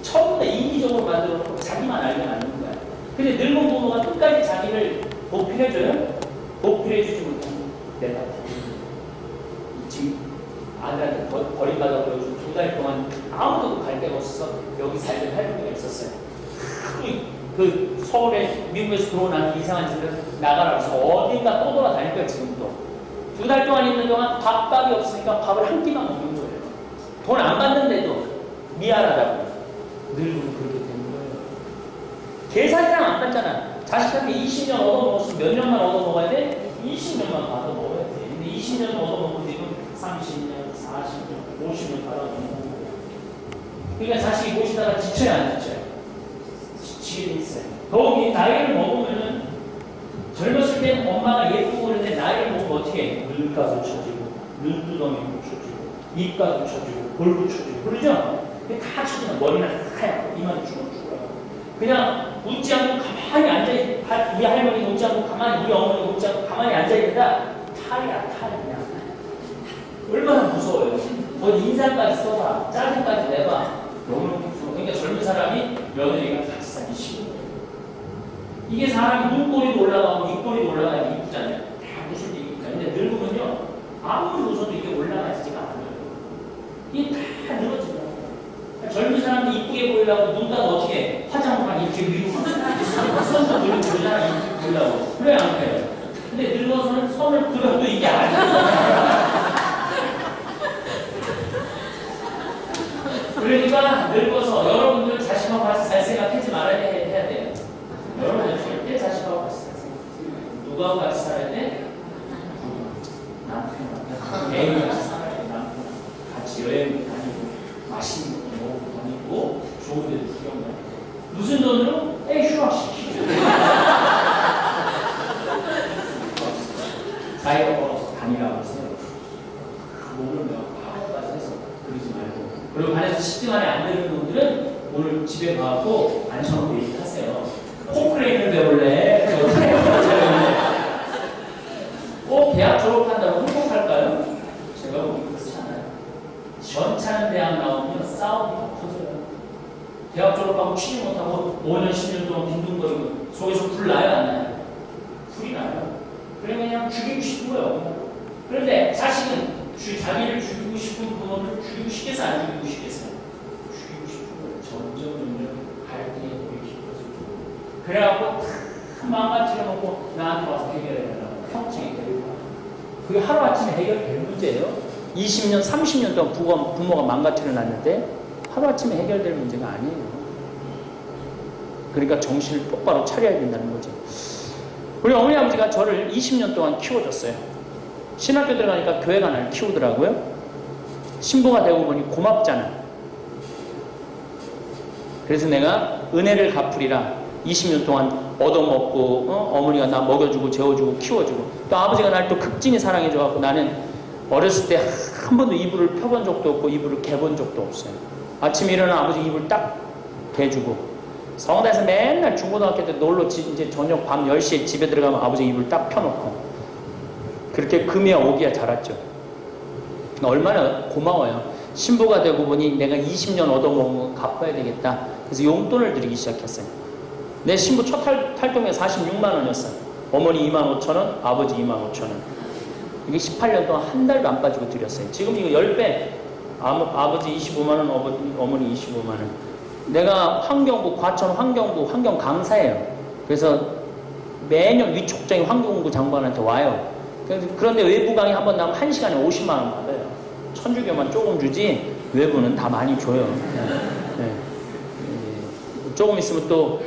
S1: 처음부터 이기적으로 만들어 놓고 자기만 알게 만드는 거야. 근데 늙은 부모가 끝까지 자기를 보필해줘요? 보필해주지 못하면 내가 지금 아들한테 버림받아 보여주고 2달 동안 아무도 갈 데가 없어서 여기 살던 할머니가 있었어요. 그 서울에 미국에서 들어온 이상한 집을 나가라고 해서 어딘가 떠돌아다닐 거예요. 지금도 2달 동안 있는 동안 밥이 없으니까 밥을 한 끼만 먹는 거예요. 돈 안 받는데도 미안하다고. 늙으면 그렇게 되는 거예요. 계산이랑 안 받잖아. 자식한테 20년 얻어먹었으면 몇 년만 얻어먹어야 돼? 20년만 받아먹어야 돼. 근데 20년 얻어먹고 지금 30년, 40년, 50년 받아먹는 거예요. 그러니까 자식이 모시다가 지쳐야 안 지쳐요? 지치게 돼 있어요. 더욱이 나이를 먹으면은 젊었을 때는 엄마가 예쁘고 그러는데 나이를 먹으면 어떻게 해? 눈가 붙여지고, 눈두덩이 붙여지고, 입가 붙여지고, 볼 붙여지고, 그러죠? 다 쳐지면 머리는 하얗고, 이만 죽어주고. 그냥 웃지 않고 가만히 앉아있, 우리 할머니 웃지 않고 가만히, 우리 어머니 웃지 않고 가만히 앉아있는다? 탈이야, 탈, 그냥. 얼마나 무서워요. 뭐 인상까지 써봐, 짜증까지 내봐. 너무 무서워. 그러니까 젊은 사람이 며느리가 같이 살기 싫은 거예요. 이게 사람이 눈꼬리도 올라가고 입꼬리도 올라가야 이쁘잖아요. 다 무슨 얘기입니까? 근데 늙으면요, 아무리 웃어도 이게 올라가지가 않아요. 이게 다 늘어지더라고요. 젊은 사람도 이쁘게 보이려고 눈 감고 어떻게 해? 화장만 이렇게 위로 손도 돌리고 그러잖아. 이렇게 보이려고. 그래, 안 그래요? 근데 늙어서는 손을 그려도 이게 아니에요. 그러니까 늙어서 여러분들 자식하고 같이 살 생각하지 말아야 해야 돼요. 여러분들 절대 자식하고 같이 살 생각. 누구하고 같이 살아야 돼? 남편하고. 애인하고 같이 살아야 돼. 남편하고. 같이 여행 다니고, 맛있는 거 먹고 다니고, 좋은 데도 구경 다니고. 무슨 돈으로? 휴학시키고. 자기가 벌어서 다니라고 하세요. 몸을 내가 과거까지 해서 그러지 말고. 그리고 반에서 10등 안에 안 되는 놈들은 오늘 집에 가고 앉혀놓고 얘기하세요. 포크레인을 배울래? 꼭 대학 졸업한다고 행복할까요? 제가 보기 그렇지 않아요. 시원찮은 대학 나오면 싸움이 더 커져요. 대학 졸업하고 취직 못하고 5년, 10년 동안 빈둥거리고 속에서 불 나요? 안 나요? 불이 나요. 그러면 그냥 죽이고 싶은 거예요. 그런데 자식은 자기를 죽이고 싶은 부모를 죽이고 싶겠어, 안 죽이고 싶겠어요? 죽이고 싶은 거예요. 점점 갈등이 되게 깊어지고. 그래갖고 다 망가뜨려놓고 나한테 와서 해결해달라고. 평생에 데리고 가. 그게 하루아침에 해결될 문제예요. 20년, 30년 동안 부모가 망가뜨려놨는데 하루아침에 해결될 문제가 아니에요. 그러니까 정신을 똑바로 차려야 된다는 거죠. 우리 어머니 아버지가 저를 20년 동안 키워줬어요. 신학교 들어가니까 교회가 날 키우더라고요. 신부가 되고 보니 고맙잖아. 그래서 내가 은혜를 갚으리라 20년 동안 얻어먹고 어머니가 나 먹여주고 재워주고 키워주고 또 아버지가 날 또 극진히 사랑해줘갖고 나는 어렸을 때 한 번도 이불을 펴본 적도 없고 이불을 개본 적도 없어요. 아침에 일어나 아버지 이불 딱 개주고 성당에서 맨날 중고등학교 때 놀러 이제 저녁 밤 10시에 집에 들어가면 아버지 이불 딱 펴놓고 그렇게 금이야 오기야 자랐죠. 얼마나 고마워요. 신부가 되고 보니 내가 20년 얻어먹은 거 갚아야 되겠다. 그래서 용돈을 드리기 시작했어요. 내 신부 첫 활동에 46만 원이었어요. 어머니 2만 5천 원, 아버지 2만 5천 원. 이게 18년 동안 한 달도 안 빠지고 드렸어요. 지금 이거 10배. 아버지 25만 원, 어머니 25만 원. 내가 환경부, 과천 환경부 환경 강사예요. 그래서 매년 위촉장이 환경부 장관한테 와요. 그런데 외부 강의 한 번 나면 1시간에 50만 원 받아요. 천주교만 조금 주지 외부는 다 많이 줘요. 네. 조금 있으면 또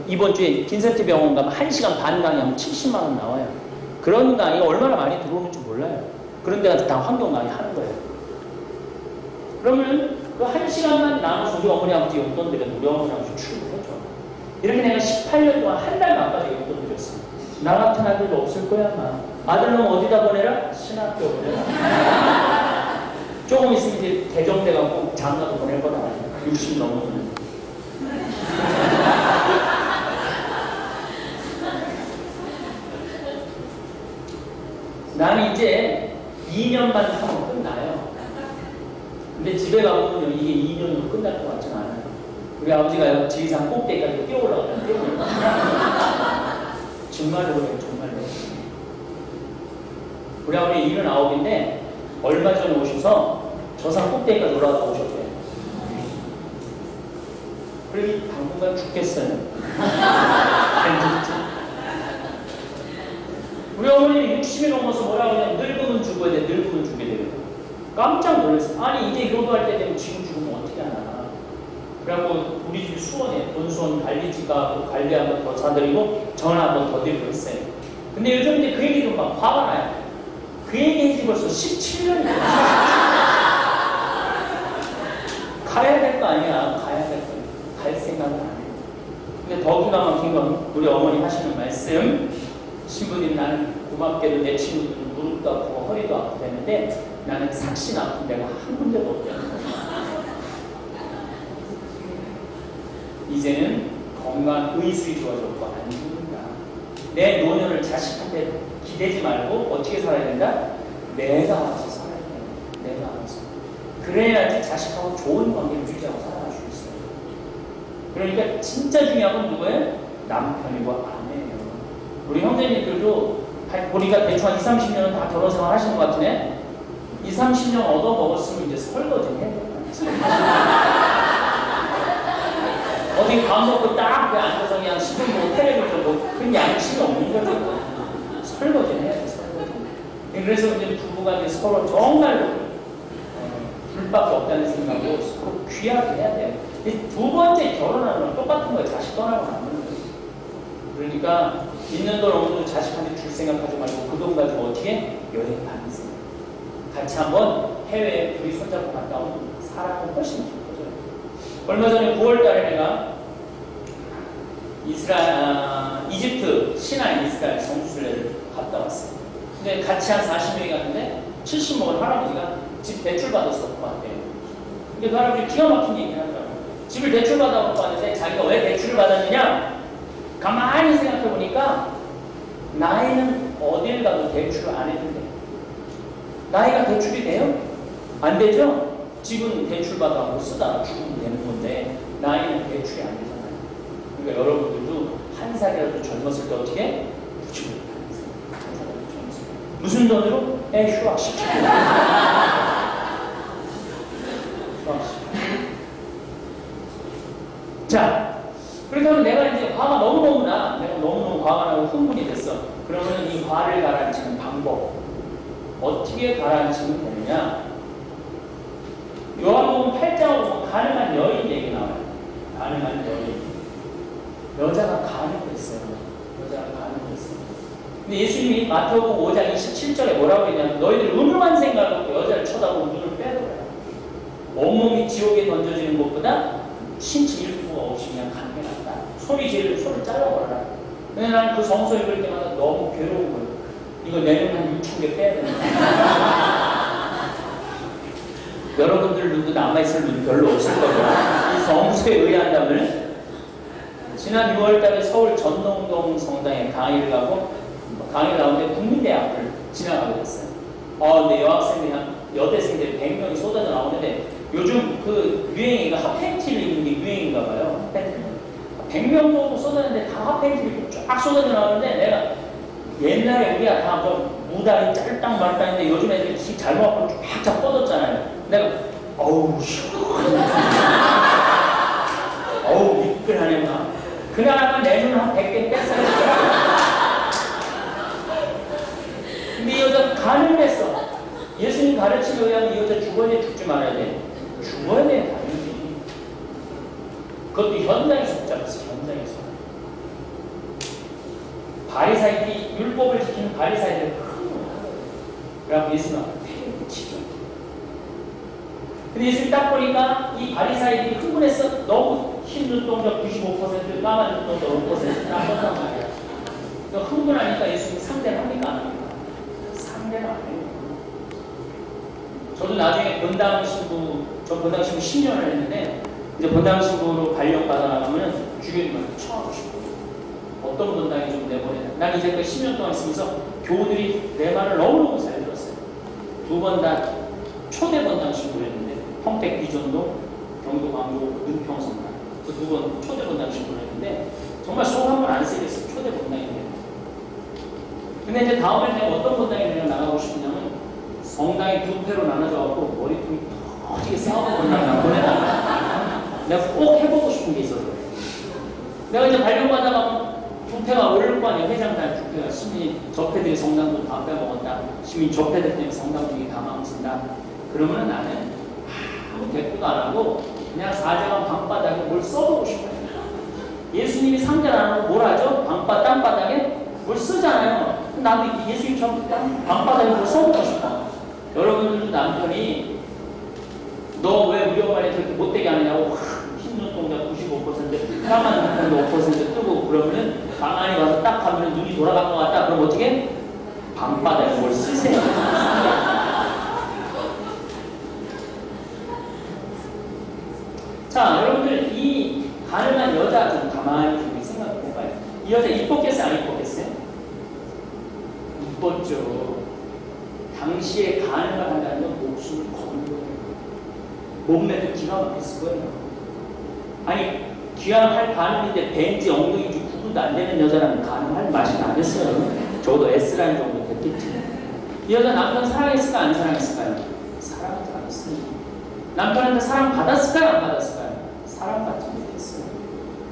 S1: 이번 주에 빈센트 병원 가면 1시간 반 강의하면 70만 원 나와요. 그런 강의가 얼마나 많이 들어오는지 몰라요. 그런 데가 다 환경 강의 하는 거예요. 그러면 그 1시간만 나눠서 우리 어머니 아버지 용돈 드려도 우리 어머니 아버지 출근했죠. 이렇게 내가 18년 동안 한 달도 안 빠지게 용돈 드렸어요. 나 같은 아들도 없을 거야 아마. 아들놈 어디다 보내라? 신학교 보내라. 조금 있으면 이제 대정돼갖고 장가도 보낼 거다. 60 넘으면. 나는 이제 2년만 하면 끝나요. 근데 집에 가보면 이게 2년으로 끝날 것 같지는 않아요. 우리 아버지가 지리산 꼭대기까지 뛰어올라가면 뛰어올라가요. 정말로 그래요, 정말로. 우리 아버지 79인데 얼마 전에 오셔서 저산 꼭대기까지 올라갔다 오셨고요. 그러니 당분간 죽겠어요. 안 죽지. 우리 어머니는 60이 넘어서 뭐라고 하냐면 늙으면 죽어야 돼. 늙으면 죽게 되거든. 깜짝 놀랐어. 아니 이제 효도할 때 되면 지금 죽으면 어떻게 하나. 그래갖고 우리 집 수원에 본수원 관리지가 관리 한번 더 사드리고 전화 한번 더 드리고 했어요. 근데 요즘 이제 그 얘기도 막 화가 나요. 그 얘기 한지 벌써 17년이 됐어. 가야 될 거 아니야. 가야 될 거. 갈 생각은 안 해. 근데 더 기가 막힌 건 우리 어머니 하시는 말씀. 신부님 나는 고맙게도 내 친구들은 무릎도 아프고 허리도 아프고 했는데 나는 삭신 아픈 데가 한 군데도 없잖아. 이제는 건강 의술이 좋아졌고 안 죽는다. 내 노년을 자식한테 기대지 말고 어떻게 살아야 된다? 내가 알아서 살아야 돼. 내가 알아서. 그래야지 자식하고 좋은 관계를 유지하고 살아갈 수 있어요. 그러니까 진짜 중요한 건 누구예요? 남편이고 아내예요. 우리 형제님들도 우리가 대충 한 20, 30년은 다 결혼 생활 하시는 것 같으네? 20, 30년 얻어 먹었으면 이제 설거지 해야 돼. 어디 밥 먹고 딱 그 앉아서 그냥 10분 보고 텔레비전 보고 그런 양심이 없는 거죠. 설거지 해야 돼, 설거지. 그래서 이제 부부가 이제 서로 정말로 불밖에 없다는 생각으로 서로 귀하게 해야 돼요. 두 번째 결혼하는 건 똑같은 거예요. 자식 떠나고 나는 거예요. 그러니까 있는 돈 없는 돈 자식한테 줄 생각하지 말고 그 돈 가지고 어떻게 여행 다니세요. 같이 한번 해외에 둘이 손잡고 갔다 오면 사람은 훨씬 좋거든요. 얼마 전에 9월 달에 내가 이집트 시나이 이스라엘 성수순례를 갔다 왔어요. 근데 같이 한 40명이 갔는데 70 먹은 할아버지가 집 대출 받아서 왔대요. 근데 그 할아버지 기가 막힌 얘기를 하더라고요. 집을 대출 받아서 왔는데 자기가 왜 대출을 받았느냐? 가만히 생각해 보니까 나이는 어딜 가도 대출을 안 해도 돼요. 나이가 대출이 돼요? 안 되죠? 집은 대출 받아 못 쓰다가 죽으면 되는 건데 나이는 대출이 안 되잖아요. 그러니까 여러분들도 한 살이라도 젊었을 때 어떻게? 부축을 하세요. 한 살이라도 젊었을 때. 무슨 돈으로? 휴학시키고. 자, 그렇다면 내가 이제 화가 너무너무 화가 나고 흥분이 됐어. 그러면 이 화를 가라앉히는 방법. 어떻게 가라앉히면 되느냐? 요한복음 8장을 보면 가늠한 여인 얘기 나와요. 가늠한 여인. 여자가 가늠했어요. 여자가 가늠했어요. 근데 예수님이 마태복음 5장 27절에 뭐라고 했냐면 너희들 음흉한 생각을 갖고 여자를 쳐다보고 눈을 빼더라. 온몸이 지옥에 던져지는 것보다 신체 일부가 없이 그냥 가는 게 낫다. 손을 잘라버려라. 근데 나는 그 성서 읽을 때마다 너무 괴로운 거예요. 이거 내년 한 6,000개 빼야 된다. 여러분들 눈도 남아있을 눈 별로 없을 거예요. 이 성서에 의한다면 지난 6월달에 서울 전동동 성당에 강의를 가고 강의 나오는데 국민대 앞을 지나가게 됐어요. 근데 여학생들이 여대생들이 100명이 쏟아져 나오는데 요즘 그 유행이 핫팬티를 입는 게 유행인가 봐요. 100명도 쏟아졌는데 다 핫팬티를 입고 쫙 쏟아져 나오는데 내가 옛날에 우리가 다 무다리 짤딱 말딱인데 요즘 애들이 키 잘못 갖고 쫙 뻗었잖아요. 내가 어우 미끌하네 막. 그날만 내 눈 한 100개 뺐어요. 근데 이 여자 가늠했어. 예수님 가르침에 의하면 이 여자 죽어야 죽지 말아야 돼. 죽어야 돼, 당연히. 그것도 현장에서 붙잡았어, 현장에서. 바리사이들이 율법을 지키는 바리사이들을 흥분하거든요. 그래서 예수님 앞에 치죠. 근데 예수님 딱 보니까 이 바리사이들이 흥분해서 너무 흰 눈동자 95%, 까만 눈동자 5% 나빴단 말이야. 그러니까 흥분하니까 예수님 상대를 합니까 안 합니까? 상대를 안 해요. 저도 나중에 본당 신부, 저 본당 신부 10년을 했는데 이제 본당 신부로 발령받아 나가면 주교님한테 쳐하고 싶어요. 어떤 본당이 좀 내보내냐. 난 이제까지 10년 동안 있으면서 교우들이 내 말을 너무너무 잘 들었어요. 두 번 다 초대 본당 신부를 했는데 평택 비전도 경도 광주 은평성당 그 두 번 초대 본당 신부를 했는데 정말 속 한 번 안 쓰겠어요. 초대 본당인데. 근데 이제 다음에 내가 어떤 본당에 내가 나가고 싶냐면 성당이 두 패로 나눠져갖고 머리통이 터지게 싸우는 본당을 보내달라. 내가 꼭 해보고 싶은 게 있어서 그래. 내가 이제 발령받아가면 부패가 오를 거 아니야. 회장단 부패가 시민 적폐들이 성당도 다 빼먹었다. 시민 적폐들 때문에 성당 분위기 다 망친다. 그러면은 나는 아무 대꾸도 안 하고 그냥 사자강 방바닥에 뭘 써보고 싶어요. 예수님이 상대를 안 하고 뭘 하죠? 땅바닥에 뭘 쓰잖아요. 나도 예수님처럼 방바닥에 뭘 써보고 싶어. 여러분들도 남편이 너 왜 우리 엄마를 그렇게 못되게 하느냐고 흰눈동자 95% 까만 눈동자 5% 뜨고 그러면은 방 안에 가서 딱 하면 눈이 돌아간 것 같다. 그럼 어떻게? 방바닥에 뭘 쓰세요. 자, 여러분들 이 가능한 여자 좀 가만히 좀 생각해봐요. 이 여자 이뻤겠어요? 안 이뻤겠어요? 이뻤죠. 당시에 가능을 한다는 건 목숨을 거는 거예요. 몸매도 기가 막혔을 거예요. 아니, 귀환할 가능인데 벤지 엉덩이인지 구분도 안 되는 여자라면 가능할 맛이 나겠어요. 적어도 S라인 정도 됐겠지. 이 여자 남편 사랑했을까? 안 사랑했을까요? 사랑하지 않았어요. 남편한테 사랑받았을까요? 안 받았을까요? 사랑받지 못했어요.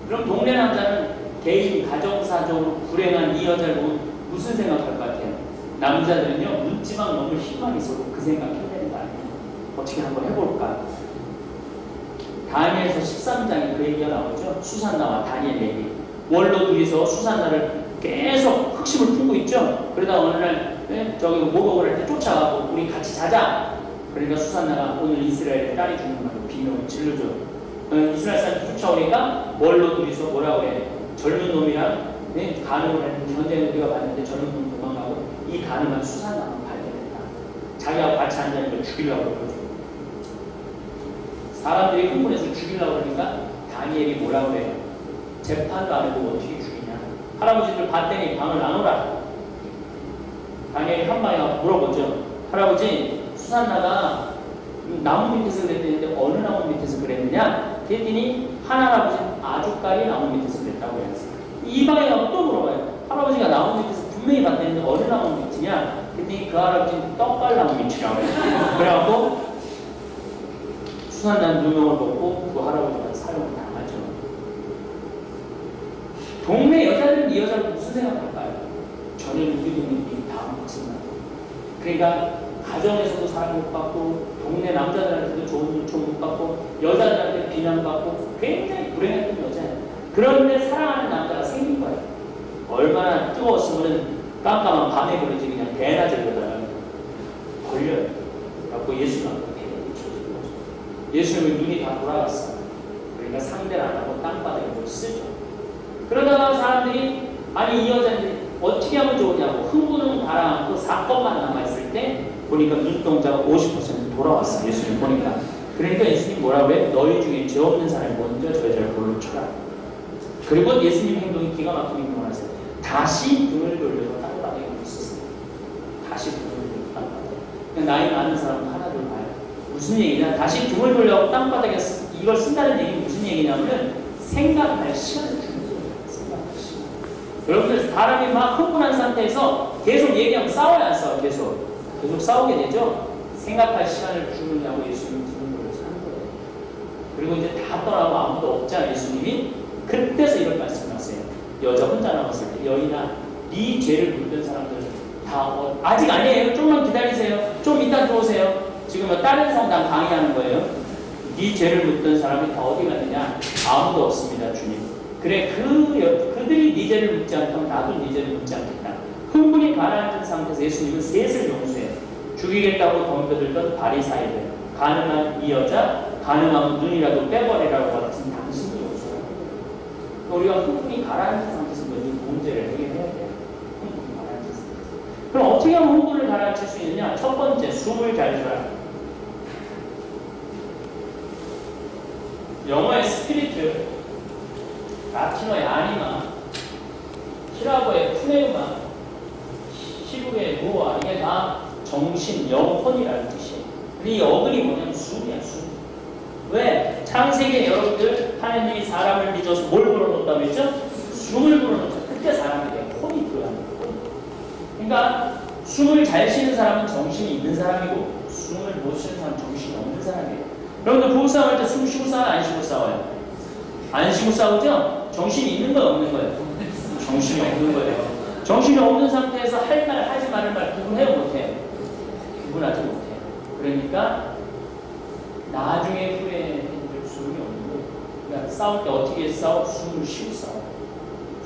S1: 그럼 동네 남자는 개인 가정사적으로 불행한 이 여자를 보면 무슨 생각할 것 같아요? 남자들은요, 묻지만 너무 희망이 있어도 그 생각 해내는 거 아니에요. 어떻게 한번 해볼까? 다니엘서 13장에 그 얘기가 나오죠. 수산나와 다니엘 얘기. 원로 둘이서 수산나를 계속 흑심을 품고 있죠. 그러다 어느 날 저기 목욕을 할 때 쫓아가고 우리 같이 자자. 그러니까 수산나가 오늘 이스라엘의 딸이 죽는다고 비명을 질르죠. 이스라엘 사람이 쫓아오니까 원로 둘이서 뭐라고 해? 젊은 놈이랑 간음을 했는데 현재는 우리가 봤는데 젊은 놈 도망가고 이 간음한 수산나만 발견했다. 자기하고 같이 앉아있는 걸 죽이려고 그러죠. 사람들이 흥분해서 죽이려고 그러니까 다니엘이 뭐라고 해요? 재판도 안 해도 어떻게 죽이냐. 할아버지들 봤더니 방을 나누라. 다니엘이 한 방에 물어보죠. 할아버지, 수산나가 나무 밑에서 그랬는데 어느 나무 밑에서 그랬느냐? 그랬더니 한 할아버지는 아주까리 나무 밑에서 그랬다고 해요. 이 방에 또 물어봐요. 할아버지가 나무 밑에서 분명히 봤는데 어느 나무 밑이냐? 그랬더니 그 할아버지는 떡갈나무 밑이라고 해요. 그래갖고 수산나는 누명을 벗고 그 할아버지가 사형을 당하죠. 동네 여자들은 이 여자를 무슨 생각할까요? 전혀 우리 동네들이 다 먹습니다. 그러니까 가정에서도 사랑 못 받고 동네 남자들한테도 좋은 눈총 못 받고 여자들한테 비난받고 굉장히 불행했던 여자예요. 그런데 사랑하는 남자가 생긴 거예요. 얼마나 뜨거웠으면 깜깜한 밤에 그러지 그냥 대낮에 그러다가 걸려요. 그래갖고 예수님 앞에 예수님의 눈이 다 돌아갔어요. 그러니까 상대를 안 하고 땅바닥에 뭘 쓰죠. 그러다가 사람들이 아니 이 여자는 어떻게 하면 좋으냐고 흥분은 가라앉고 사건만 남아있을 때 보니까 눈동자가 50% 돌아왔어요. 예수님 보니까. 그러니까 예수님 뭐라고 해? 너희 중에 죄 없는 사람이 먼저 저 여자를 돌로 쳐라. 그리고 예수님 행동이 기가 막히게 행동하세요. 다시 등을 돌려서 땅바닥에 뭘 쓰세요. 다시 등을 돌려서 땅바닥에. 나이 많은 사람은 하나둘 봐요. 무슨 얘기냐? 다시 등을 돌려 땅바닥에 이걸 쓴다는 얘기는 무슨 얘기냐면 생각할 시간을 주는 거예요. 생각할 시간. 여러분들 사람이 막 흥분한 상태에서 계속 얘기하면 싸워야 안 싸워? 계속 싸우게 되죠? 생각할 시간을 주느냐고 예수님이 등을 돌려서 하는 거예요. 그리고 이제 다 떠나고 아무도 없자 예수님이 그때서 이런 말씀을 하세요. 여자 혼자 남았을 때 여인아 네 죄를 묻는 사람들 다 아직 아니에요. 좀만 기다리세요. 좀 이따 들어오세요. 지금 다른 성당 강의하는 거예요. 네 죄를 묻던 사람이 다 어디 갔느냐? 아무도 없습니다, 주님. 그래, 그들이 네 죄를 묻지 않다면 나도 네 죄를 묻지 않겠다. 흥분이 가라앉은 상태에서 예수님은 셋을 용서해요. 죽이겠다고 덤벼들던 바리사이들, 가능한 이 여자, 가능하면 눈이라도 빼버리라고 같은 당신이 용서해요. 우리가 흥분이 가라앉은 상태에서 이 문제를 해결해야 돼요. 흥분이 가라앉은 상태에서. 그럼 어떻게 하면 흥분을 가라앉힐 수 있느냐? 첫 번째, 숨을 잘 쉬어라. 영어의 스피리트, 라틴어의 아니마, 히라보의 푸네우마, 히브리의 노아, 이게 다 정신, 영혼이라는 뜻이에요. 근데 이 어근이 뭐냐면 숨이야, 숨. 왜? 창세기에 여러분들 하나님이 사람을 빚어서 뭘 불어넣었다고 했죠? 숨을 불어넣었죠. 그때 사람에게 혼이 들어가는 거예요. 그러니까 숨을 잘 쉬는 사람은 정신이 있는 사람이고 숨을 못 쉬는 사람은 정신이 없는 사람이에요. 여러분들 부부싸움 할 때 숨 쉬고 싸워요? 안 쉬고 싸워요? 안 쉬고 싸우죠? 정신이 있는 거예요? 없는 거예요? 정신이 없는 거예요. 정신이 없는 상태에서 할 말, 하지 말을 말 구분해요? 못해요? 구분하지 못해요. 그러니까 나중에 후회해줄 수는 없는 거예요. 그러니까 싸울 때 어떻게 싸워? 숨을 쉬고 싸워요.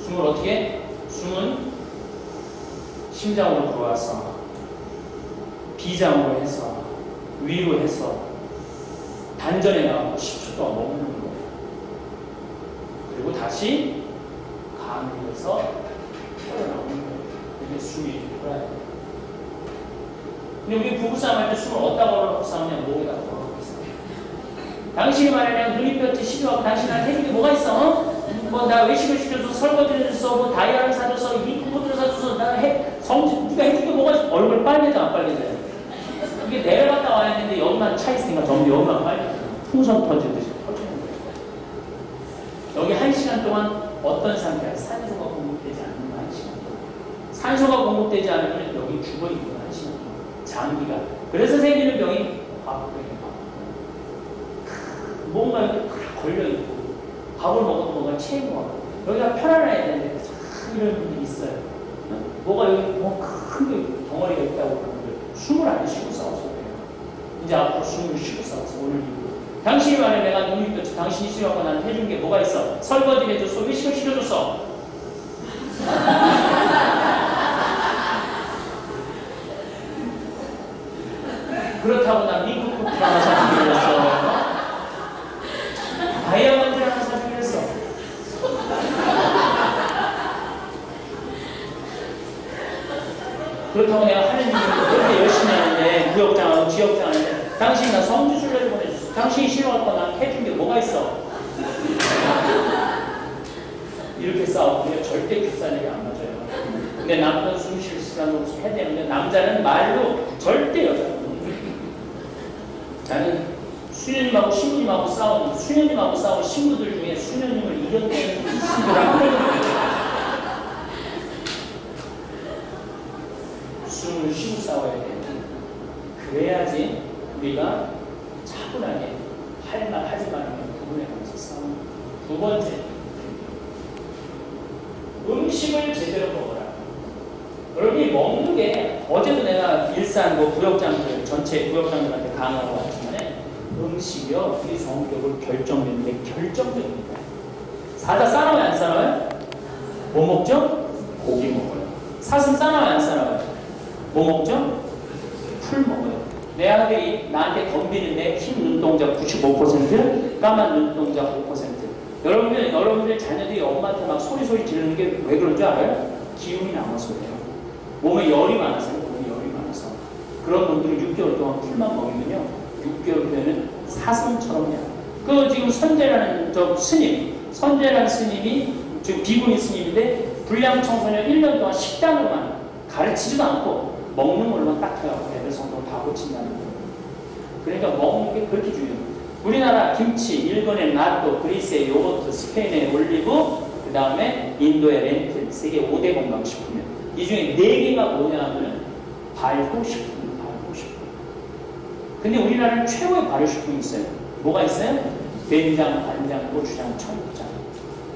S1: 숨을 어떻게? 숨은 심장으로 들어와서 비장으로 해서 위로 해서 단전에 나가고 10초 동안 머무는 거예요. 그리고 다시 강을 해서 털어나오는 거예요. 이게 숨이 돌아야 돼요. 근데 우리 부부싸움 할 때 숨을 어디다 걸어놓고 싸우냐? 목에다 걸어놓고 있어요. 당신이 말하면 눈이 뼈지 시도하고 당신한테 해준 게 뭐가 있어? 어? 뭐 나 외식을 시켜줘서 설거지를 해줬어, 뭐 다이아를 사줘서 이 구보드를 사줘서 나 네가 해준 게 뭐가 있어? 얼굴 빨개져 안 빨개져요? 이게 내려갔다 와야 되는데 여기만 차 있으니까 전부 여기만 빨개져요. 풍선 터지듯이 터지는 거예요. 여기 1시간 동안 어떤 상태야? 산소가 공급되지 않는 1시간 동안. 산소가 공급되지 않으면 여기 죽어있는 1시간 동안. 장기가. 그래서 생기는 병이 과부병이에요. 뭔가 이렇게 걸려있고 밥을 먹어도 뭔가 체인거하고 여기가 편안해야 되는데 이런 분들이 있어요. 뭐가 여기 큰 덩어리가 있다고 그러는데 숨을 안 쉬고 싸워서 그래요. 이제 앞으로 숨을 쉬고 싸워서 오늘 이후로 당신이 말해 내가 눈이 떴지 당신이 싫어하고 나한테 해준 게 뭐가 있어? 설거지를 해줬어? 외식을 시켜줬어? 그렇다고 난 미국 코트 하나 사주기로 했어. 다이아몬드 하나 사주기로 했어. 그렇다고 내가 하는 일을 그렇게 열심히 하는데 구역장하고 지역장 하는데 당신이 나 성주순례를 보내줬어. 당신이 싫어할 거나 해준 게 뭐가 있어? 이렇게 싸우고 그냥 절대 비싼 얘기 안 맞아요. 근데 남편 숨 쉴 시간으로 해야 되는데 남자는 말로 절대 여자는 나는 수녀님하고 신부님하고 싸우는 수녀님하고 싸운 신부들 중에 수녀님을 이겨내는 신부를 한 번도 숨을 쉬고 싸워야 돼. 그래야지 우리가 차분하게 할 말 하지 말면 구분해가면서 싸우는. 두 번째, 음식을 제대로 먹어라. 여러분이 먹는 게 어제도 내가 일산 뭐 구역장들 전체 구역장들한테 강의하고 왔지만 음식이요 우리 성격을 결정짓는 게 결정적입니다. 사자 싸나워요 안 싸나워요? 뭐 먹죠? 고기 먹어요. 사슴 싸나워요 안 싸나워요? 뭐 먹죠? 풀 먹어요. 내 아들이 나한테 덤비는데 흰 눈동자 95%, 까만 눈동자 5%. 여러분들 자녀들이 엄마한테 막 소리 지르는 게 왜 그런 줄 알아요? 기운이 남아서 그래요. 몸에 열이 많아서요. 몸에 열이 많아서. 그런 놈들은 6개월 동안 풀만 먹이면요. 6개월 후에는 사슴처럼 해요. 그 지금 선재라는 선재라는 스님이 지금 비구니 스님인데 불량 청소년 1년 동안 식단으로만 가르치지도 않고 먹는 걸로만 딱 해갖고 애들 성공을 다 고친다는 거예요. 그러니까 먹는 게 그렇게 중요해요. 우리나라 김치, 일본의 나또, 그리스의 요거트, 스페인의 올리브, 그 다음에 인도의 렌틸, 세계 5대 건강식품이에요. 이 중에 4개가 뭐냐 하면 발효식품이에요. 발효식품. 근데 우리나라는 최고의 발효식품이 있어요. 뭐가 있어요? 된장, 간장, 고추장, 청국장.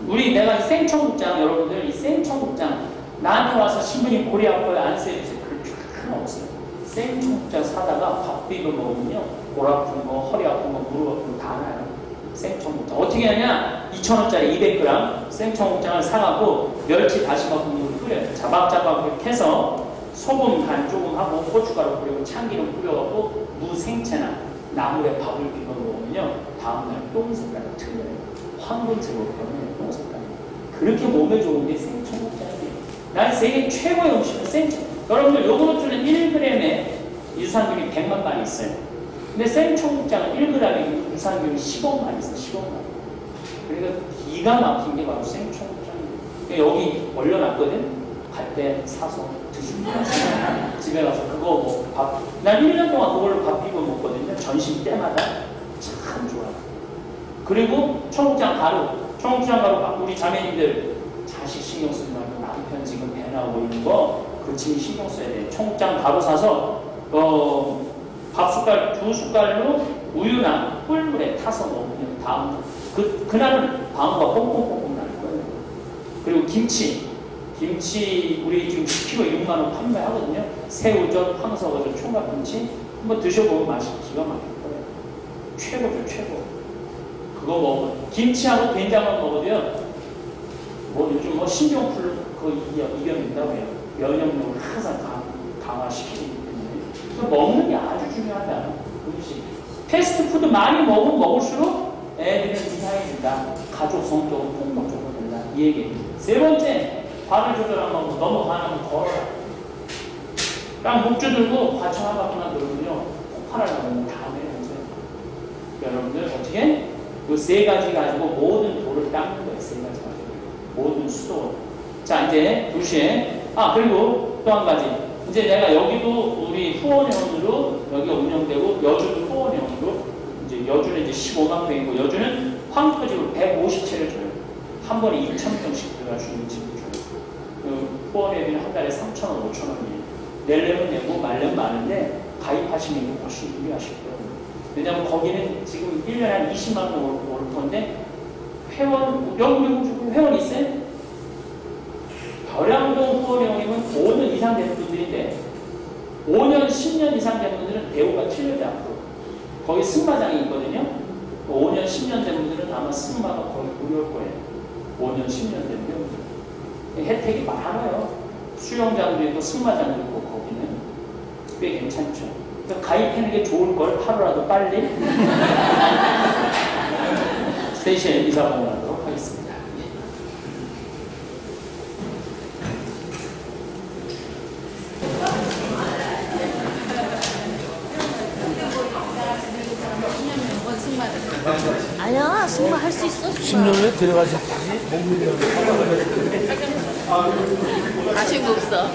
S1: 내가 생청국장, 여러분들 이 생청국장 나한테 와서 신부님 고리 아파요 안 쐬주세요. 그렇게 하나 없어요. 생청국장 사다가 밥 비벼 먹으면요 골 아픈 거, 허리 아픈 거, 무릎 아픈 거 다 나요. 생청국장 어떻게 하냐? 2,000원짜리 200g 생청국장을 사갖고 멸치 다시마 국물을 끓여요. 자박자박 해서 소금 간 조금 하고 고춧가루 뿌리고 참기름 뿌려갖고 무생채나 나물에 밥을 비벼 먹으면요 다음날 똥 색깔이 틀려요. 황금색으로 변해요. 똥 색깔이. 그렇게 몸에 좋은 게 생청국장이에요. 난 세계 최고의 음식은 생청. 여러분들 요거트는 1g에 유산균이 100만 마리 있어요. 근데 생청국장은 1g에 유산균이 10억 마리 있어요. 10억 마리. 그러니까 기가 막힌 게 바로 생청국장이에요. 여기 올려놨거든. 갈 때 사서 드시고 집에 가서 그거 뭐 밥. 난 1년 동안 그걸로 밥 비벼 먹거든요. 전심 때마다 참 좋아요. 그리고 청국장 가루. 청국장 가루 우리 자매님들 자식 신경 쓰지 말고 남편 지금 배 나오고 있는 거 그거 지금 신경 써야 돼. 청국장 가루 사서 밥 숟갈 2숟갈로 우유나 꿀물에 타서 먹으면 다음 그날은 방어가 뽕뽕뽕뽕 날 거예요. 그리고 김치 우리 지금 10kg 6만 원 판매하거든요. 새우젓, 황석어젓, 총각김치 한번 드셔보면 맛이 기가 막힐 거예요. 최고죠, 최고. 그거 먹으면 김치하고 된장만 먹어도요. 뭐 요즘 뭐 신종플루 그거 이겨낸다고 해요. 면역력을 항상 강화시키기 때문에 먹는 게 아주 중요하다. 음식. 패스트푸드 많이 먹으면 먹을수록 애들은 이상해진다. 가족 성격은 폭력적으로 된다. 이 얘기. 세 번째, 발을 조절하면 넘어가면 걸어라. 딱 목줄 들고 과청 한 바퀴만 들으면요 폭발하려면 다 내려오세요. 여러분들 어떻게? 이 세 가지 가지고 모든 돌을 닦는 거예요. 세 가지 가지고 모든 수도. 자 이제 2시에 그리고 또 한 가지. 이제 내가 여기도 우리 후원회원으로 여기 운영되고 여주도 후원회원으로 이제 여주는 이제 15만 명이고 여주는 황토집을 150채를 줘요. 한 번에 2,000평씩 들어갈 수 있는 집을 줘요. 그 후원회비는 한 달에 3,000원, 5,000원이에요. 내려면 내고 말려면 많은데 가입하시는 게 훨씬 유리하실 거예요. 왜냐하면 거기는 지금 1년에 한 20만 원 오를 건데 회원 있어요? 벼량동 후원회원이면 5년 이상 된 분들인데 5년, 10년 이상 된 분들은 대우가 틀려요. 앞으로. 거기 승마장이 있거든요. 5년, 10년 된 분들은 아마 승마가 거의 무료일 거예요. 5년, 10년 된 분들. 혜택이 많아요. 수영장도 있고 승마장도 있고 거기는 꽤 괜찮죠. 그러니까 가입하는 게 좋을 걸 하루라도 빨리 3시에 인사 공유하도록 하겠습니다.
S2: 아니야, 승마 할 수 있어.
S3: 10년에 들어가셨지?
S2: 아쉬운 거 없어.